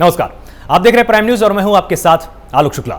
नमस्कार, आप देख रहे हैं प्राइम न्यूज और मैं हूं आपके साथ आलोक शुक्ला।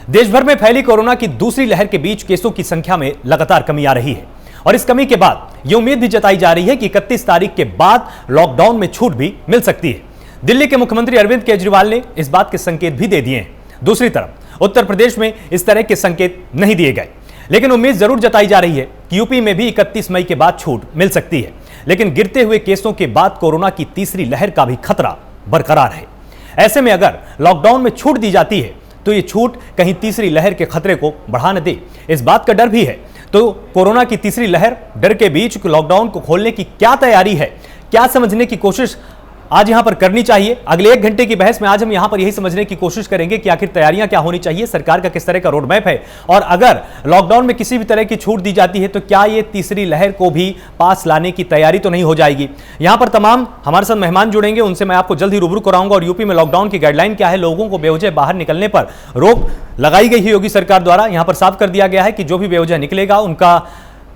देश भर में फैली कोरोना की दूसरी लहर के बीच केसों की संख्या में लगातार कमी आ रही है और इस कमी के बाद यह उम्मीद भी जताई जा रही है कि 31 तारीख के बाद लॉकडाउन में छूट भी मिल सकती है। दिल्ली के मुख्यमंत्री अरविंद केजरीवाल ने इस बात के संकेत भी दे दिए हैं। दूसरी तरफ उत्तर प्रदेश में इस तरह के संकेत नहीं दिए गए, लेकिन उम्मीद जरूर जताई जा रही है कि यूपी में भी 31 मई के बाद छूट मिल सकती है। लेकिन गिरते हुए केसों के बाद कोरोना की तीसरी लहर का भी खतरा बरकरार है। ऐसे में अगर लॉकडाउन में छूट दी जाती है तो ये छूट कहीं तीसरी लहर के खतरे को बढ़ा न दे, इस बात का डर भी है। तो कोरोना की तीसरी लहर डर के बीच लॉकडाउन को खोलने की क्या तैयारी है, क्या समझने की कोशिश आज यहां पर करनी चाहिए। अगले 1 घंटे की बहस में आज हम यहां पर यही समझने की कोशिश करेंगे कि आखिर तैयारियां क्या होनी चाहिए, सरकार का किस तरह का रोड मैप है, और अगर लॉकडाउन में किसी भी तरह की छूट दी जाती है तो क्या ये तीसरी लहर को भी पास लाने की तैयारी तो नहीं हो जाएगी। यहां पर तमाम हमारे साथ मेहमान जुड़ेंगे, उनसे मैं आपको जल्द ही रूबरू कराऊंगा। और यूपी में लॉकडाउन की गाइडलाइन क्या है, लोगों को बेवजह बाहर निकलने पर रोक लगाई गई है योगी सरकार द्वारा। यहां पर साफ कर दिया गया है कि जो भी बेवजह निकलेगा उनका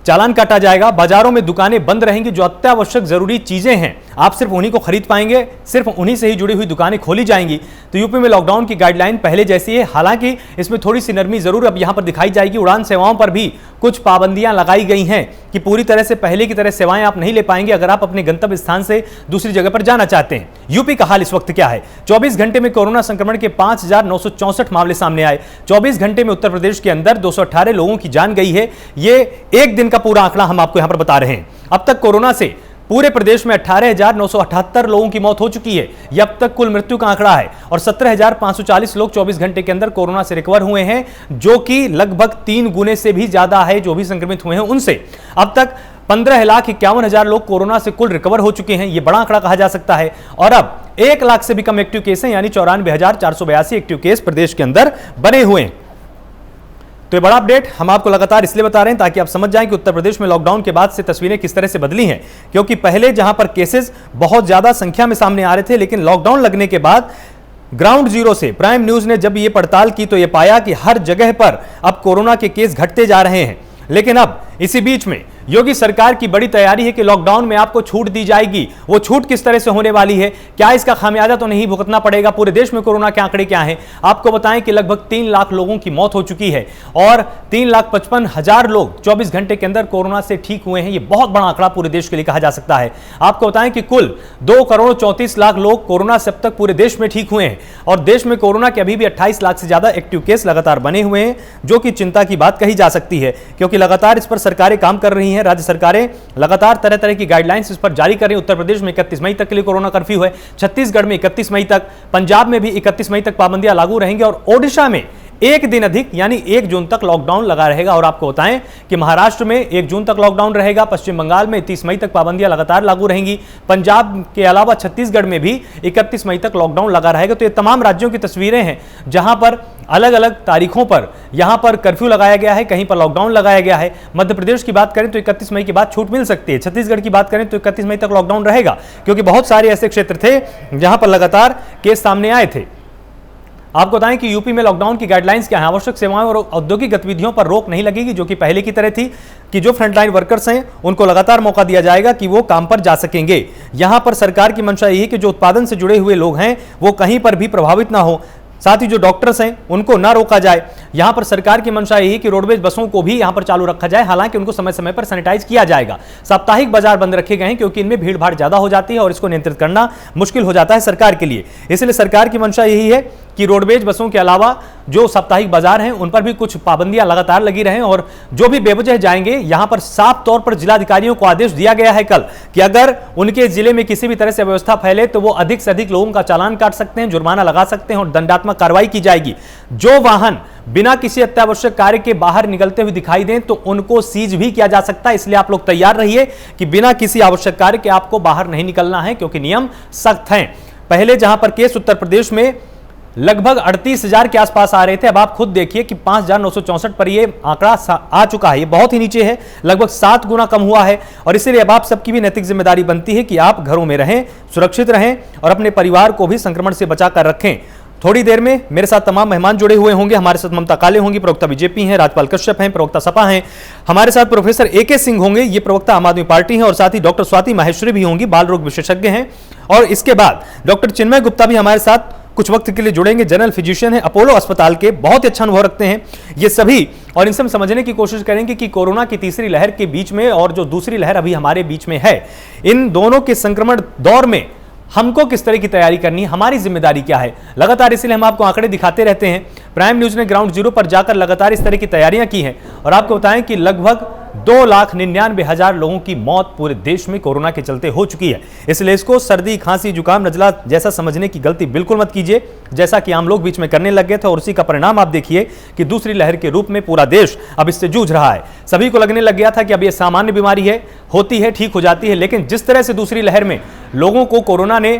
चालान काटा जाएगा। बाजारों में दुकानें बंद रहेंगी, जो अत्यावश्यक जरूरी चीजें हैं आप सिर्फ उन्हीं को खरीद पाएंगे, सिर्फ उन्हीं से ही जुड़ी हुई दुकानें खोली जाएंगी। तो यूपी में लॉकडाउन की गाइडलाइन पहले जैसी है, हालांकि इसमें थोड़ी सी नरमी जरूर अब यहां पर दिखाई जाएगी। उड़ान सेवाओं पर भी कुछ पाबंदियां लगाई गई हैं कि पूरी तरह से पहले की तरह सेवाएं आप नहीं ले पाएंगे अगर आप अपने गंतव्य स्थान से दूसरी जगह पर जाना चाहते हैं। यूपी का हाल इस वक्त क्या है? 24 घंटे में कोरोना संक्रमण के 5,964 मामले सामने आए। 24 घंटे में उत्तर प्रदेश के अंदर 218 लोगों की जान गई है। ये एक दिन का पूरा आंकड़ा हम आपको यहां पर बता रहे हैं। अब तक कोरोना से पूरे प्रदेश में 18,978 लोगों की मौत हो चुकी है। यह अब तक कुल मृत्यु का आंकड़ा है और 17,540 लोग 24 घंटे के अंदर कोरोना से रिकवर हुए हैं, जो कि लगभग 3 गुने से भी ज्यादा है जो भी संक्रमित हुए हैं उनसे। अब तक 15,51,000 लोग कोरोना से कुल रिकवर हो चुके हैं, यह बड़ा आंकड़ा कहा जा सकता है। और अब 1 लाख से भी कम एक्टिव केस हैं, यानी 94,482 एक्टिव केस प्रदेश के अंदर बने हुए हैं। तो ये बड़ा अपडेट हम आपको लगातार इसलिए बता रहे हैं ताकि आप समझ जाएं कि उत्तर प्रदेश में लॉकडाउन के बाद से तस्वीरें किस तरह से बदली हैं। क्योंकि पहले जहां पर केसेस बहुत ज्यादा संख्या में सामने आ रहे थे, लेकिन लॉकडाउन लगने के बाद ग्राउंड जीरो से प्राइम न्यूज ने जब ये पड़ताल की तो ये पाया कि हर जगह पर अब कोरोना के केस घटते जा रहे हैं। लेकिन अब इसी बीच में योगी सरकार की बड़ी तैयारी है कि लॉकडाउन में आपको छूट दी जाएगी। वो छूट किस तरह से होने वाली है, क्या इसका खामियाजा तो नहीं भुगतना पड़ेगा? पूरे देश में कोरोना के आंकड़े क्या हैं? आपको बताएं कि लगभग 3 लाख लोगों की मौत हो चुकी है और 3,55,000 लोग 24 घंटे के अंदर कोरोना से ठीक हुए हैं। ये बहुत बड़ा आंकड़ा पूरे देश के लिए कहा जा सकता है। आपको बताएं कि कुल 2,34,00,000 लोग कोरोना से अब तक पूरे देश में ठीक हुए हैं और देश में कोरोना के अभी भी 28 लाख से ज्यादा एक्टिव केस लगातार बने हुए हैं, जो कि चिंता की बात कही जा सकती है। क्योंकि लगातार इस पर सरकारें काम कर रही हैं, राज्य सरकारें लगातार तरह तरह की गाइडलाइंस इस पर जारी कर रही हैं। उत्तर प्रदेश में 31 मई तक के लिए कोरोना कर्फ्यू है, छत्तीसगढ़ में 31 मई तक, पंजाब में भी 31 मई तक पाबंदियां लागू रहेंगी और ओडिशा में 1 दिन अधिक यानी 1 जून तक लॉकडाउन लगा रहेगा। और आपको बताएं कि महाराष्ट्र में 1 जून तक लॉकडाउन रहेगा, पश्चिम बंगाल में 30 मई तक पाबंदियां लगातार लागू रहेंगी, पंजाब के अलावा छत्तीसगढ़ में भी 31 मई तक लॉकडाउन लगा रहेगा। तो ये तमाम राज्यों की तस्वीरें हैं जहां पर अलग अलग तारीखों पर यहां पर कर्फ्यू लगाया गया है, कहीं पर लॉकडाउन लगाया गया है। मध्य प्रदेश की बात करें तो 31 मई के बाद छूट मिल सकती है। छत्तीसगढ़ की बात करें तो 31 मई तक लॉकडाउन रहेगा, क्योंकि बहुत सारे ऐसे क्षेत्र थे जहां पर लगातार केस सामने आए थे। आपको बताएं कि यूपी में लॉकडाउन की गाइडलाइंस क्या है। आवश्यक सेवाओं और औद्योगिक गतिविधियों पर रोक नहीं लगेगी, जो कि पहले की तरह थी कि जो फ्रंटलाइन वर्कर्स हैं उनको लगातार मौका दिया जाएगा कि वो काम पर जा सकेंगे। यहां पर सरकार की मंशा यही है कि जो उत्पादन से जुड़े हुए लोग हैं वो कहीं पर भी प्रभावित ना हो, साथ ही जो डॉक्टर्स हैं उनको ना रोका जाए। यहां पर सरकार की मंशा यही कि रोडवेज बसों को भी यहां पर चालू रखा जाए, हालांकि उनको समय समय पर सैनिटाइज किया जाएगा। साप्ताहिक बाजार बंद रखे गए हैं क्योंकि इनमें भीड़ भाड़ ज्यादा हो जाती है और इसको नियंत्रित करना मुश्किल हो जाता है सरकार के लिए। इसलिए सरकार की मंशा यही है कि रोडवेज बसों के अलावा जो साप्ताहिक बाजार हैं उन पर भी कुछ पाबंदियां लगातार लगी रहें और जो भी बेवजह जाएंगे यहां पर साफ तौर पर जिलाधिकारियों को आदेश दिया गया है कल कि अगर उनके जिले में किसी भी तरह से व्यवस्था फैले तो वो अधिक से अधिक लोगों का चालान काट सकते हैं, जुर्माना लगा सकते हैं और दंडात्मक कार्रवाई की जाएगी। जो वाहन बिना किसी अत्यावश्यक कार्य के बाहर निकलते हुए दिखाई दें तो उनको सीज भी किया जा सकता है। इसलिए आप लोग तैयार रहिए कि बिना किसी आवश्यक कार्य के आपको बाहर नहीं निकलना है, क्योंकि नियम सख्त हैं। पहले जहां पर केस उत्तर प्रदेश में लगभग 38,000 के आसपास आ रहे थे, अब आप खुद देखिए कि 5,964 पर यह आंकड़ा आ चुका है। ये बहुत ही नीचे है, लगभग 7 गुना कम हुआ है। और इसीलिए अब आप सबकी भी नैतिक जिम्मेदारी बनती है कि आप घरों में रहें, सुरक्षित रहें और अपने परिवार को भी संक्रमण से बचाकर रखें। थोड़ी देर में मेरे साथ तमाम मेहमान जुड़े हुए होंगे। हमारे साथ ममता काले होंगी, प्रवक्ता बीजेपी हैं, राजपाल कश्यप हैं, प्रवक्ता सपा हैं। हमारे साथ प्रोफेसर एके सिंह होंगे, ये प्रवक्ता आम आदमी पार्टी हैं, और साथ ही डॉक्टर स्वाति माहेश्वरी भी होंगी, बाल रोग विशेषज्ञ हैं। और इसके बाद डॉक्टर चिन्मय गुप्ता भी हमारे साथ कुछ वक्त के लिए जुड़ेंगे। जनरल फिजिशियन है अपोलो अस्पताल के, बहुत ही अच्छा अनुभव रखते हैं ये सभी, और इनसे हम समझने की कोशिश करेंगे कि कोरोना की तीसरी लहर के बीच में और जो दूसरी लहर अभी हमारे बीच में है, इन दोनों के संक्रमण दौर में हमको किस तरह की तैयारी करनी है, हमारी जिम्मेदारी क्या है। लगातार इसलिए हम आपको आंकड़े दिखाते रहते हैं। प्राइम न्यूज ने ग्राउंड जीरो पर जाकर लगातार इस तरह की तैयारियां की हैं और आपको बताएं कि लगभग 2,99,000 लोगों की मौत पूरे देश में कोरोना के चलते हो चुकी है। इसलिए इसको सर्दी, खांसी, जुकाम, नजला जैसा समझने की गलती बिल्कुल मत कीजिए, जैसा कि आम लोग बीच में करने लग गए थे, और उसी का परिणाम आप देखिए कि दूसरी लहर के रूप में पूरा देश अब इससे जूझ रहा है। सभी को लगने लग गया था कि अब यह सामान्य बीमारी है, होती है, ठीक हो जाती है, लेकिन जिस तरह से दूसरी लहर में लोगों को कोरोना ने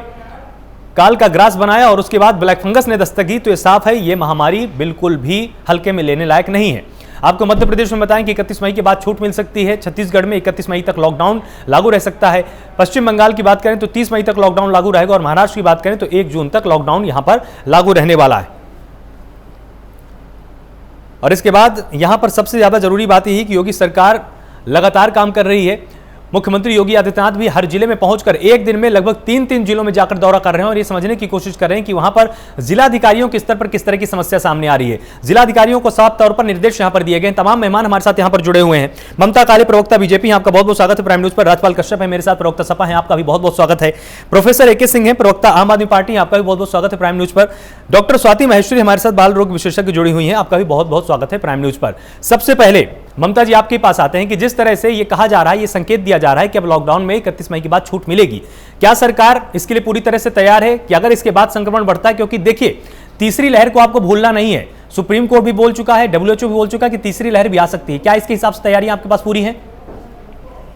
काल का ग्रास बनाया और उसके बाद ब्लैक फंगस ने दस्तक दी, तो यह साफ है यह महामारी बिल्कुल भी हल्के में लेने लायक नहीं है। आपको मध्य प्रदेश में बताएं कि 31 मई के बाद छूट मिल सकती है। छत्तीसगढ़ में 31 मई तक लॉकडाउन लागू रह सकता है। पश्चिम बंगाल की बात करें तो 30 मई तक लॉकडाउन लागू रहेगा, और महाराष्ट्र की बात करें तो 1 जून तक लॉकडाउन यहां पर लागू रहने वाला है। और इसके बाद यहां पर सबसे ज्यादा जरूरी बात यही कि योगी सरकार लगातार काम कर रही है। मुख्यमंत्री योगी आदित्यनाथ भी हर जिले में पहुंचकर एक दिन में लगभग 3 जिलों में जाकर दौरा कर रहे हैं और ये समझने की कोशिश कर रहे हैं कि वहां पर जिलाधिकारियों के स्तर पर किस तरह की समस्या सामने आ रही है। जिलाधिकारियों को साफ तौर पर निर्देश यहां पर दिए गए। तमाम मेहमान हमारे साथ यहां पर जुड़े हुए हैं। ममता काले, प्रवक्ता बीजेपी, आपका बहुत बहुत स्वागत है प्राइम न्यूज पर। राजपाल कश्यप है मेरे साथ, प्रवक्ता सपा है, आपका भी बहुत बहुत स्वागत है। प्रोफेसर AK सिंह है, प्रवक्ता आम आदमी पार्टी, आपका भी बहुत बहुत स्वागत है प्राइम न्यूज पर। डॉक्टर स्वाति महेश्वरी हमारे साथ बाल रोग विशेषज्ञ जुड़ी हुई हैं, आपका भी बहुत बहुत स्वागत है प्राइम न्यूज पर। सबसे पहले ममता जी आपके पास आते हैं कि जिस तरह से ये कहा जा रहा है, ये संकेत दिया जा रहा है कि अब लॉकडाउन में 31 मई के बाद छूट मिलेगी, क्या सरकार इसके लिए पूरी तरह से तैयार है कि अगर इसके बाद संक्रमण बढ़ता है? क्योंकि देखिए तीसरी लहर को आपको भूलना नहीं है, सुप्रीम कोर्ट भी बोल चुका है, WHO भी बोल चुका है कि तीसरी लहर भी आ सकती है। क्या इसके हिसाब से तैयारियां आपके पास पूरी हैं?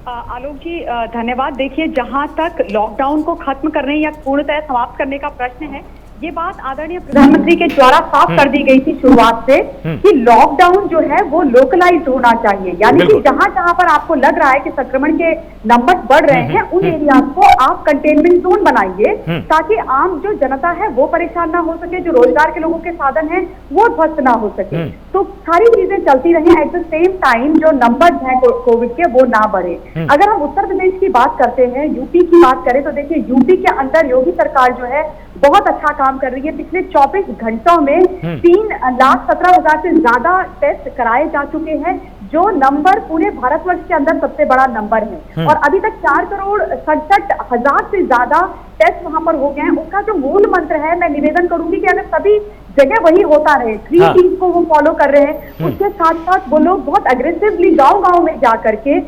आलोक जी धन्यवाद। देखिए, जहां तक लॉकडाउन को खत्म करने या पूर्णतः समाप्त करने का प्रश्न है, ये बात आदरणीय प्रधानमंत्री के द्वारा साफ कर दी गई थी शुरुआत से कि लॉकडाउन जो है वो लोकलाइज्ड होना चाहिए, यानी कि जहां जहां पर आपको लग रहा है कि संक्रमण के नंबर बढ़ रहे हैं उन एरियाज को आप कंटेनमेंट जोन बनाइए, ताकि आम जो जनता है वो परेशान ना हो सके, जो रोजगार के लोगों के साधन है वो ध्वस्त ना हो सके। तो सारी चीजें चलती रही। एट द सेम टाइम जो नंबर्स हैं कोविड के वो ना बढ़े। अगर हम उत्तर प्रदेश की बात करते हैं, यूपी की बात करें, तो देखिए यूपी के अंदर योगी सरकार जो है बहुत अच्छा काम कर रही है। पिछले 24 घंटों में 3,17,000 से ज्यादा टेस्ट कराए जा चुके हैं, जो नंबर पूरे भारतवर्ष के अंदर सबसे बड़ा नंबर है। और अभी तक 4,67,000 से ज्यादा टेस्ट वहां पर हो गए हैं। उसका जो मूल मंत्र है, मैं निवेदन करूंगी कि अगर सभी जगह वही होता रहे, 3 T's को वो फॉलो कर रहे हैं, उसके साथ साथ वो लोग बहुत अग्रेसिवली गांव-गांव में जा करके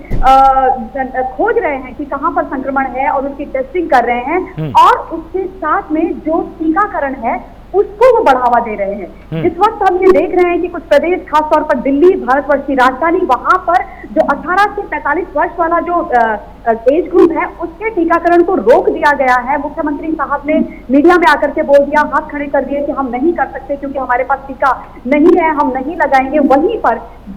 खोज रहे हैं कि कहां पर संक्रमण है और उसकी टेस्टिंग कर रहे हैं, और उसके साथ में जो टीकाकरण है उसको वो बढ़ावा दे रहे हैं। इस वक्त हम ये देख रहे हैं कि कुछ प्रदेश, खासतौर पर दिल्ली, भारतवर्ष की राजधानी, वहां पर जो 18 से 45 वर्ष वाला जो एज ग्रुप है उसके टीकाकरण को रोक दिया गया है। मुख्यमंत्री साहब ने मीडिया में आकर के बोल दिया, हाथ खड़े कर दिए कि हम नहीं कर सकते क्योंकि हमारे पास टीका नहीं है, हम नहीं लगाएंगे। वहीं पर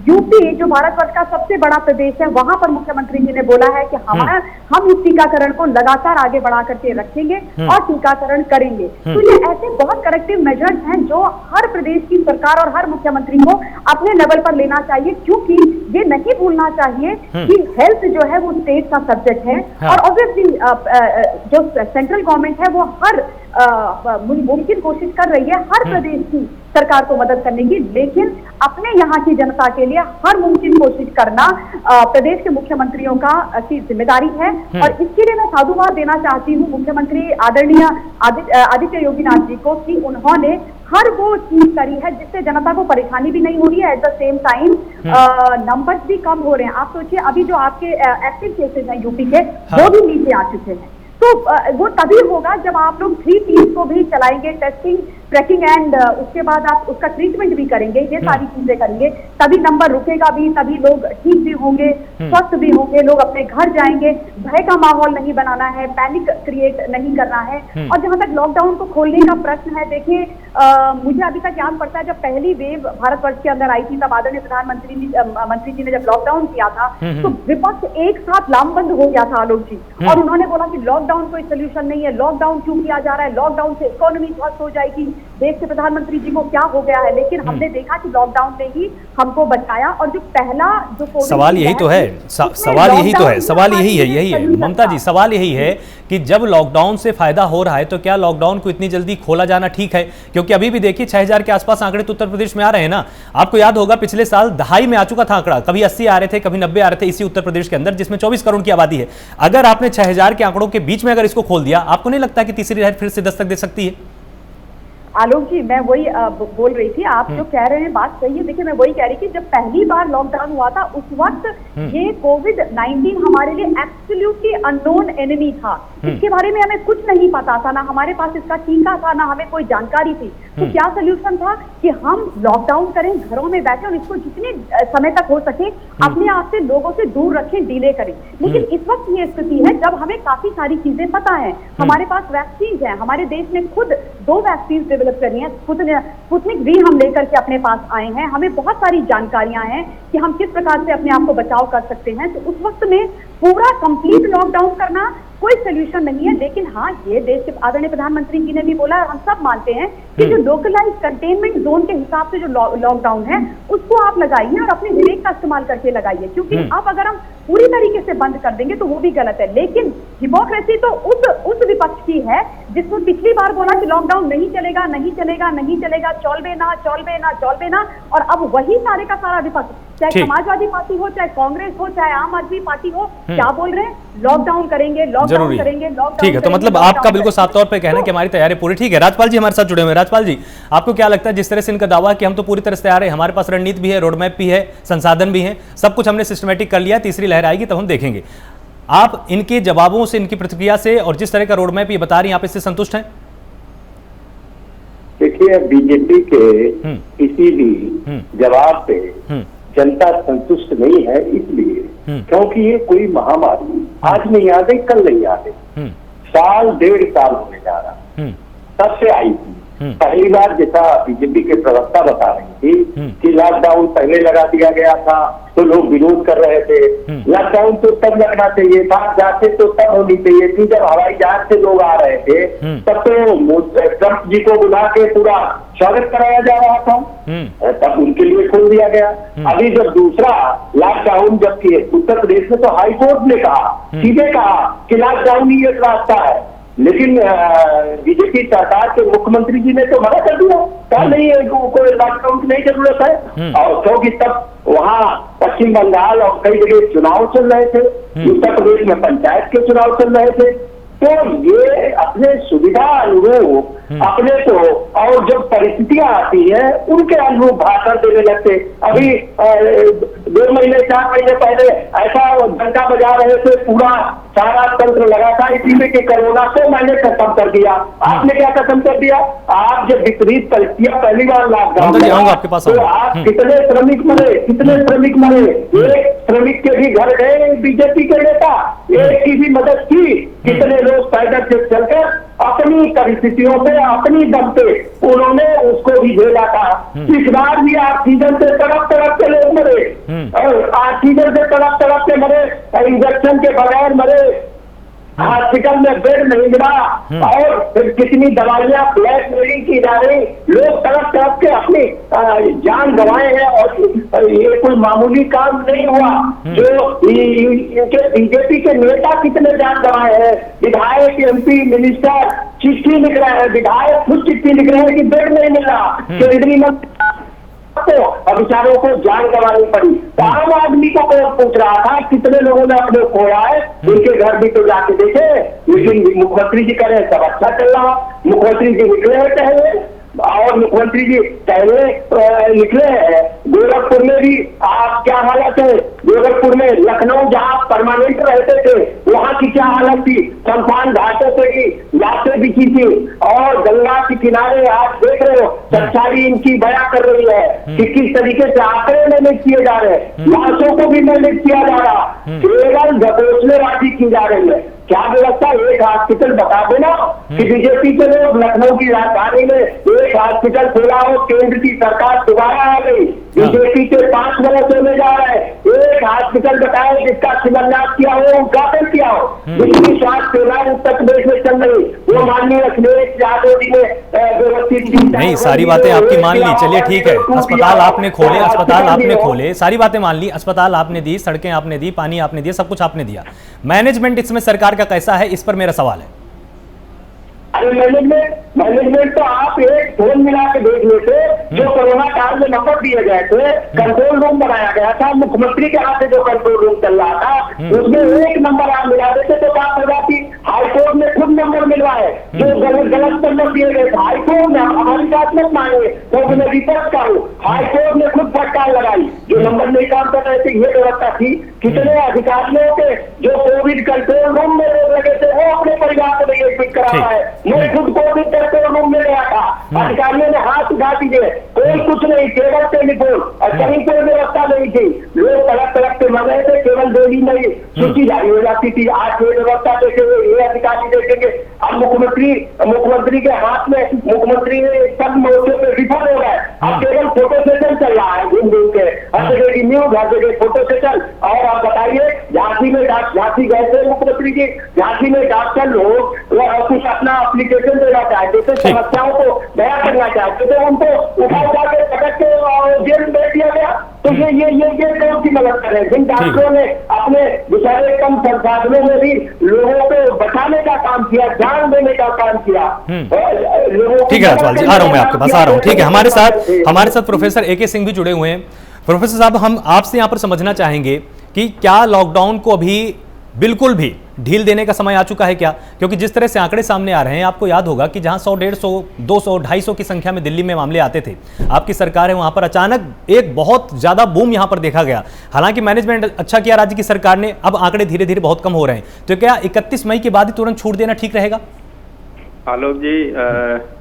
यूपी, जो भारतवर्ष का सबसे बड़ा प्रदेश है, वहां पर मुख्यमंत्री जी ने बोला है कि हम इस टीकाकरण को लगातार आगे बढ़ा करके रखेंगे और टीकाकरण करेंगे। तो ये ऐसे बहुत करेक्टिव मेजर्स हैं जो हर प्रदेश की सरकार और हर मुख्यमंत्री को अपने लेवल पर लेना चाहिए, क्योंकि ये नहीं भूलना चाहिए कि हेल्थ जो है वो स्टेट का सब्जेक्ट है। और ऑब्वियसली जो सेंट्रल गवर्नमेंट है वो हर मुमकिन कोशिश कर रही है हर प्रदेश की सरकार को मदद करने की, लेकिन अपने यहाँ की जनता के लिए हर मुमकिन कोशिश करना प्रदेश के मुख्यमंत्रियों की जिम्मेदारी है। और इसके लिए मैं साधुवाद देना चाहती हूँ मुख्यमंत्री आदरणीय आदित्य योगीनाथ जी को कि उन्होंने हर वो चीज करी है जिससे जनता को परेशानी भी नहीं हो रही है। At the same time numbers भी कम हो रहे हैं। आप सोचिए, अभी जो आपके एक्टिव केसेस हैं यूपी के, वो भी नीचे आ चुके हैं। तो वो तभी होगा जब आप लोग 3 T's को भी चलाएंगे, टेस्टिंग, ट्रैकिंग एंड उसके बाद आप उसका ट्रीटमेंट भी करेंगे, ये सारी चीजें करेंगे, तभी नंबर रुकेगा भी, तभी लोग ठीक भी होंगे, स्वस्थ भी होंगे, लोग अपने घर जाएंगे। भय का माहौल नहीं बनाना है, पैनिक क्रिएट नहीं करना है। और जहां तक लॉकडाउन को खोलने का प्रश्न है, देखिए मुझे अभी तक याद पड़ता है जब पहली वेव भारतवर्ष के अंदर आई थी, तब आदरणीय प्रधानमंत्री जी ने जब लॉकडाउन किया था तो विपक्ष एक साथ लामबंद हो गया था आलोक जी, और उन्होंने बोला कि लॉकडाउन कोई सोल्यूशन नहीं है, लॉकडाउन क्यों किया जा रहा है, लॉकडाउन से इकोनॉमी ध्वस्त हो जाएगी, देश के प्रधानमंत्री जी को क्या हो गया है। लेकिन हमने देखा कि लॉकडाउन ने ही हमको बचाया। और जो पहला जो सवाल यही तो है, सवाल यही है ममता जी, सवाल यही है कि जब लॉकडाउन से फायदा हो रहा है तो क्या लॉकडाउन को इतनी जल्दी खोला जाना ठीक है? क्योंकि अभी भी देखिए 6000 के आसपास आंकड़े तो उत्तर प्रदेश में आ रहे हैं ना। आपको याद होगा पिछले साल दहाई में आ चुका था आंकड़ा, कभी 80 आ रहे थे, कभी 90 आ रहे थे इसी उत्तर प्रदेश के अंदर, जिसमें 24 करोड़ की आबादी है। अगर आपने 6000 के आंकड़ों के बीच में अगर इसको खोल दिया, आपको नहीं लगता कि तीसरी लहर फिर से दस्तक दे सकती है? आलोक जी, मैं वही बोल रही थी, आप जो कह रहे हैं बात सही है। देखिए, मैं वही कह रही थी, जब पहली बार लॉकडाउन हुआ था उस वक्त ये कोविड-19 हमारे लिए एब्सोल्युटली अननोन एनिमी था। इसके बारे में हमें कुछ नहीं पता था, ना हमारे पास इसका टीका था, ना हमें कोई जानकारी थी। तो क्या सोल्यूशन था कि हम लॉकडाउन करें, घरों में बैठे और इसको जितने समय तक हो सके अपने आप से लोगों से दूर रखें, डिले करें। लेकिन इस वक्त ये स्थिति है जब हमें काफी सारी चीजें पता है, हमारे पास वैक्सीन है, हमारे देश ने खुद 2 वैक्सीन डेवलप करी है, स्पुतनिक भी हम लेकर के अपने पास आए हैं, हमें बहुत सारी जानकारियां हैं कि हम किस प्रकार से अपने आप को बचाव कर सकते हैं। तो उस वक्त में पूरा कंप्लीट लॉकडाउन करना कोई सोल्यूशन नहीं है। लेकिन हाँ, ये देश के आदरणीय प्रधानमंत्री जी ने भी बोला, हम सब मानते हैं कि जो लोकलाइज कंटेनमेंट जोन के हिसाब से जो लॉकडाउन है उसको आप लगाइए और अपने विवेक का इस्तेमाल करके लगाइए। क्योंकि अब अगर हम पूरी तरीके से बंद कर देंगे तो वो भी गलत है। लेकिन हिपोक्रेसी तो उस विपक्ष की है जिसको पिछली बार बोला कि लॉकडाउन नहीं चलेगा, नहीं चलेगा, नहीं चलेगा, चौलबे ना, और अब वही सारे का सारा विपक्ष, चाहे समाजवादी पार्टी हो, चाहे कांग्रेस हो, चाहे आम आदमी पार्टी हो, क्या बोल रहे हैं? लॉकडाउन करेंगे, लॉकडाउन करेंगे, लॉकडाउन। ठीक है, तो मतलब आपका बिल्कुल साफ तौर पे कहना है कि हमारी तैयारी पूरी ठीक है। राजपाल जी हमारे साथ जुड़े हुए हैं। राजपाल जी, आपको क्या लगता है, जिस तरह से इनका दावा कि हम तो पूरी तरह से तैयार है, हमारे पास रणनीति भी है, रोड मैप भी है, संसाधन भी है, सब कुछ हमने सिस्टमेटिक कर लिया, तीसरी लहर आएगी तब हम देखेंगे, आप इनके जवाबों से, इनकी प्रतिक्रिया से और जिस तरह का रोड मैप ये बता रही हैं, आप इससे संतुष्ट हैं? देखिए, बीजेपी के किसी भी जवाब पे जनता संतुष्ट नहीं है, इसलिए क्योंकि ये कोई महामारी आज नहीं आ गई, कल नहीं आ गई, साल 1.5 साल होने जा रहा, तब से आई थी। पहली बार जैसा बीजेपी के प्रवक्ता बता रही थी कि लॉकडाउन पहले लगा दिया गया था तो लोग विरोध कर रहे थे, लॉकडाउन तो तब लगना चाहिए था, जांचें तो तब होनी चाहिए थी जब हवाई जहाज से लोग आ रहे थे, तब तो ट्रंप जी को बुला के पूरा स्वागत कराया जा रहा था, तब उनके लिए खोल दिया गया। अभी जब दूसरा लॉकडाउन जब किए उत्तर प्रदेश में, तो हाईकोर्ट ने कहा, सीधे कहा कि लॉकडाउन ही एक रास्ता है, लेकिन बीजेपी सरकार के मुख्यमंत्री जी ने तो मना कर दिया, कहा नहीं कोई लॉकडाउन की नहीं जरूरत है। और क्योंकि तब वहाँ पश्चिम बंगाल और कई जगह चुनाव चल रहे थे, उत्तर प्रदेश में पंचायत के चुनाव चल रहे थे, तो ये अपने सुविधा अनुरूप अपने को, और जब परिस्थितियां आती है उनके अनुरूप भाषण देने लगते। अभी 2 महीने 4 महीने पहले ऐसा डंका बजा रहे थे, पूरा सारा तंत्र लगा था इसी में कि कोरोना को मैंने खत्म कर दिया। आपने क्या खत्म कर दिया? आप जब विपरीत परिस्थितियां पहली बार लॉकडाउन, तो आप कितने श्रमिक मरे, एक श्रमिक के भी घर गए बीजेपी के नेता, एक की भी मदद की, कितने लोग पैदल से चलकर अपनी परिस्थितियों पे, अपनी दम पे उन्होंने उसको भी झेला था। इस बार भी ऑक्सीजन से तड़प के लोग मरे, और ऑक्सीजन से तड़प के मरे, इंजेक्शन के बगैर मरे, हॉस्पिटल में बेड नहीं मिला, और फिर कितनी दवाइयां ब्लैक मेलिंग की जा रही, लोग तड़प के अपनी जान गंवाए हैं, और ये कोई मामूली काम नहीं हुआ। जो इनके बीजेपी के नेता कितने जान गंवाए हैं, विधायक, एमपी, मिनिस्टर चिट्ठी लिख रहे हैं, विधायक खुद चिट्ठी लिख रहे हैं कि बेड नहीं मिल रहा, केंद्रीय मंत्री और बेचारों को जान गंवानी पड़ी। तो आम आदमी को कौन पूछ रहा था कितने लोगों ने अपने खोया है, उनके घर भी तो जाके देखे। लेकिन मुख्यमंत्री जी कह रहे हैं सब अच्छा चल रहा, मुख्यमंत्री जी निकले हैं पहले, और मुख्यमंत्री जी पहले निकले हैं। गोरखपुर में भी आप क्या हालत है, गोरखपुर में, लखनऊ जहाँ परमानेंट रहते थे वहाँ की क्या हालत थी, शमशान घाटों पे की लाशें बिछी थी, और गंगा के किनारे आप देख रहे हो सच्चाई इनकी बयां कर रही है कि किस तरीके से आंकड़े मैनेज किए जा रहे हैं, लाशों को भी मैनेज किया जा रहा, केवल घोषणेबाजी की जा रही है। क्या व्यवस्था? एक हॉस्पिटल बता देना कि बीजेपी के लोग लखनऊ की राजधानी में एक हॉस्पिटल खोला हो, केंद्र की सरकार दोबारा आ गई, बीजेपी के 5 वर्ष होने जा रहे हैं, एक हॉस्पिटल बताए जिसका शिलान्यास किया हो, उद्घाटन किया हो, जिसकी स्वास्थ्य सेवाएं उत्तर प्रदेश में चल रही, वो माननीय अखिलेश यादव जी ने व्यवस्थित की। नहीं, सारी बातें आपकी मान ली, चलिए ठीक है, अस्पताल आपने खोले, सारी बातें मान ली, अस्पताल आपने दी, सड़कें आपने दी, पानी आपने दिया, सब कुछ आपने दिया, मैनेजमेंट इसमें सरकार का कैसा है, इस पर मेरा सवाल है। अरे मैनेजमेंट तो आप एक फोन मिला के देख लेते। जो कोरोना काल में नंबर दिए गए थे, कंट्रोल रूम बनाया गया था, मुख्यमंत्री के हाथ से जो कंट्रोल रूम चल रहा था, उसमें एक नंबर आप मिला देते तो बात हो जाती। हाईकोर्ट ने खुद नंबर मिलवाए जो गलत नंबर दिए गए थे। हाईकोर्ट ने, हमारी बात मत मांगे तो मैं रिपोर्ट करूँ, हाईकोर्ट ने खुद फटकार लगाई जो नंबर नहीं काम कर रहे थे। ये व्यवस्था थी। कितने अधिकारियों के जो कोविड कंट्रोल रूम में लगे थे वो अपने परिवार को नहीं एडमिट करा रहा है। मैं खुद कोविड कंट्रोल रूम में गया था, अधिकारियों ने हाथ उठा दीजिए, कोई कुछ नहीं, केवल टेलीफोन और कहीं कोई व्यवस्था नहीं थी। लोग तड़प तड़प के मर रहे थे, केवल डेली नहीं सूची जारी हो जाती थी। आज ये व्यवस्था देखेंगे, ये अधिकारी देखेंगे। अब मुख्यमंत्री के हाथ में, मुख्यमंत्री ने सब मोर्चों पे विफल हो गए। अब केवल फोटो सेशन चल रहा है घूम घूम के, हर जगह की न्यूज, हर जगह फोटो सेशन। और आप बताइए, झांसी गए थे मुख्यमंत्री जी, झांसी में डॉक्टर लोग कुछ अपना एप्लीकेशन देना चाहते थे, समस्याओं को बयां करना चाहते थे, उनको उठा के पकड़ के जेल में बैठ दिया गया। तो ये कौन सी मदद कर रहे हैं? जिन डॉक्टरों ने अपने बेचारे कम संसाधनों में भी लोगों को बचाने का काम किया, जान देने का काम किया। ठीक है रतवाल जी, आ रहा हूं मैं आपके पास, आ रहा हूं। ठीक है, हमारे साथ प्रोफेसर AK सिंह भी जुड़े हुए हैं। प्रोफेसर साहब, हम आपसे यहाँ पर समझना चाहेंगे कि क्या लॉकडाउन को अभी बिल्कुल भी ढील देने का समय आ चुका है क्या? क्योंकि जिस तरह से आंकड़े सामने आ रहे हैं, आपको याद होगा कि जहां 100, 150, 200, 250 की संख्या में दिल्ली में मामले आते थे, आपकी सरकार है वहां पर अचानक एक बहुत ज्यादा बूम यहां पर देखा गया। हालांकि मैनेजमेंट अच्छा किया राज्य की सरकार ने, अब आंकड़े धीरे धीरे बहुत कम हो रहे हैं। तो क्या 31 मई के बाद ही तुरंत छूट देना ठीक रहेगा? आलोक जी,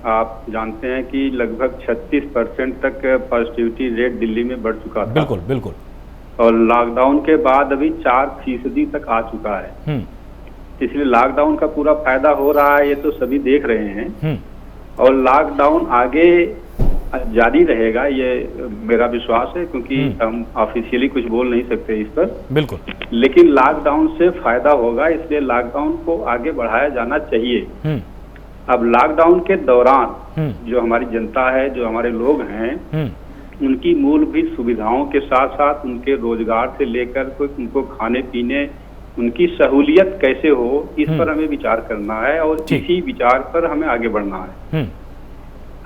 आप जानते हैं कि लगभग 36% तक पॉजिटिविटी रेट दिल्ली में बढ़ चुका था। बिल्कुल बिल्कुल। और लॉकडाउन के बाद अभी 4% तक आ चुका है। इसलिए लॉकडाउन का पूरा फायदा हो रहा है, ये तो सभी देख रहे हैं। और लॉकडाउन आगे जारी रहेगा, ये मेरा विश्वास है, क्योंकि हम ऑफिशियली कुछ बोल नहीं सकते इस पर। बिल्कुल। लेकिन लॉकडाउन से फायदा होगा, इसलिए लॉकडाउन को आगे बढ़ाया जाना चाहिए। अब लॉकडाउन के दौरान जो हमारी जनता है, जो हमारे लोग हैं, उनकी मूलभूत सुविधाओं के साथ साथ उनके रोजगार से लेकर उनको खाने पीने, उनकी सहूलियत कैसे हो, इस पर हमें विचार करना है और इसी विचार पर हमें आगे बढ़ना है।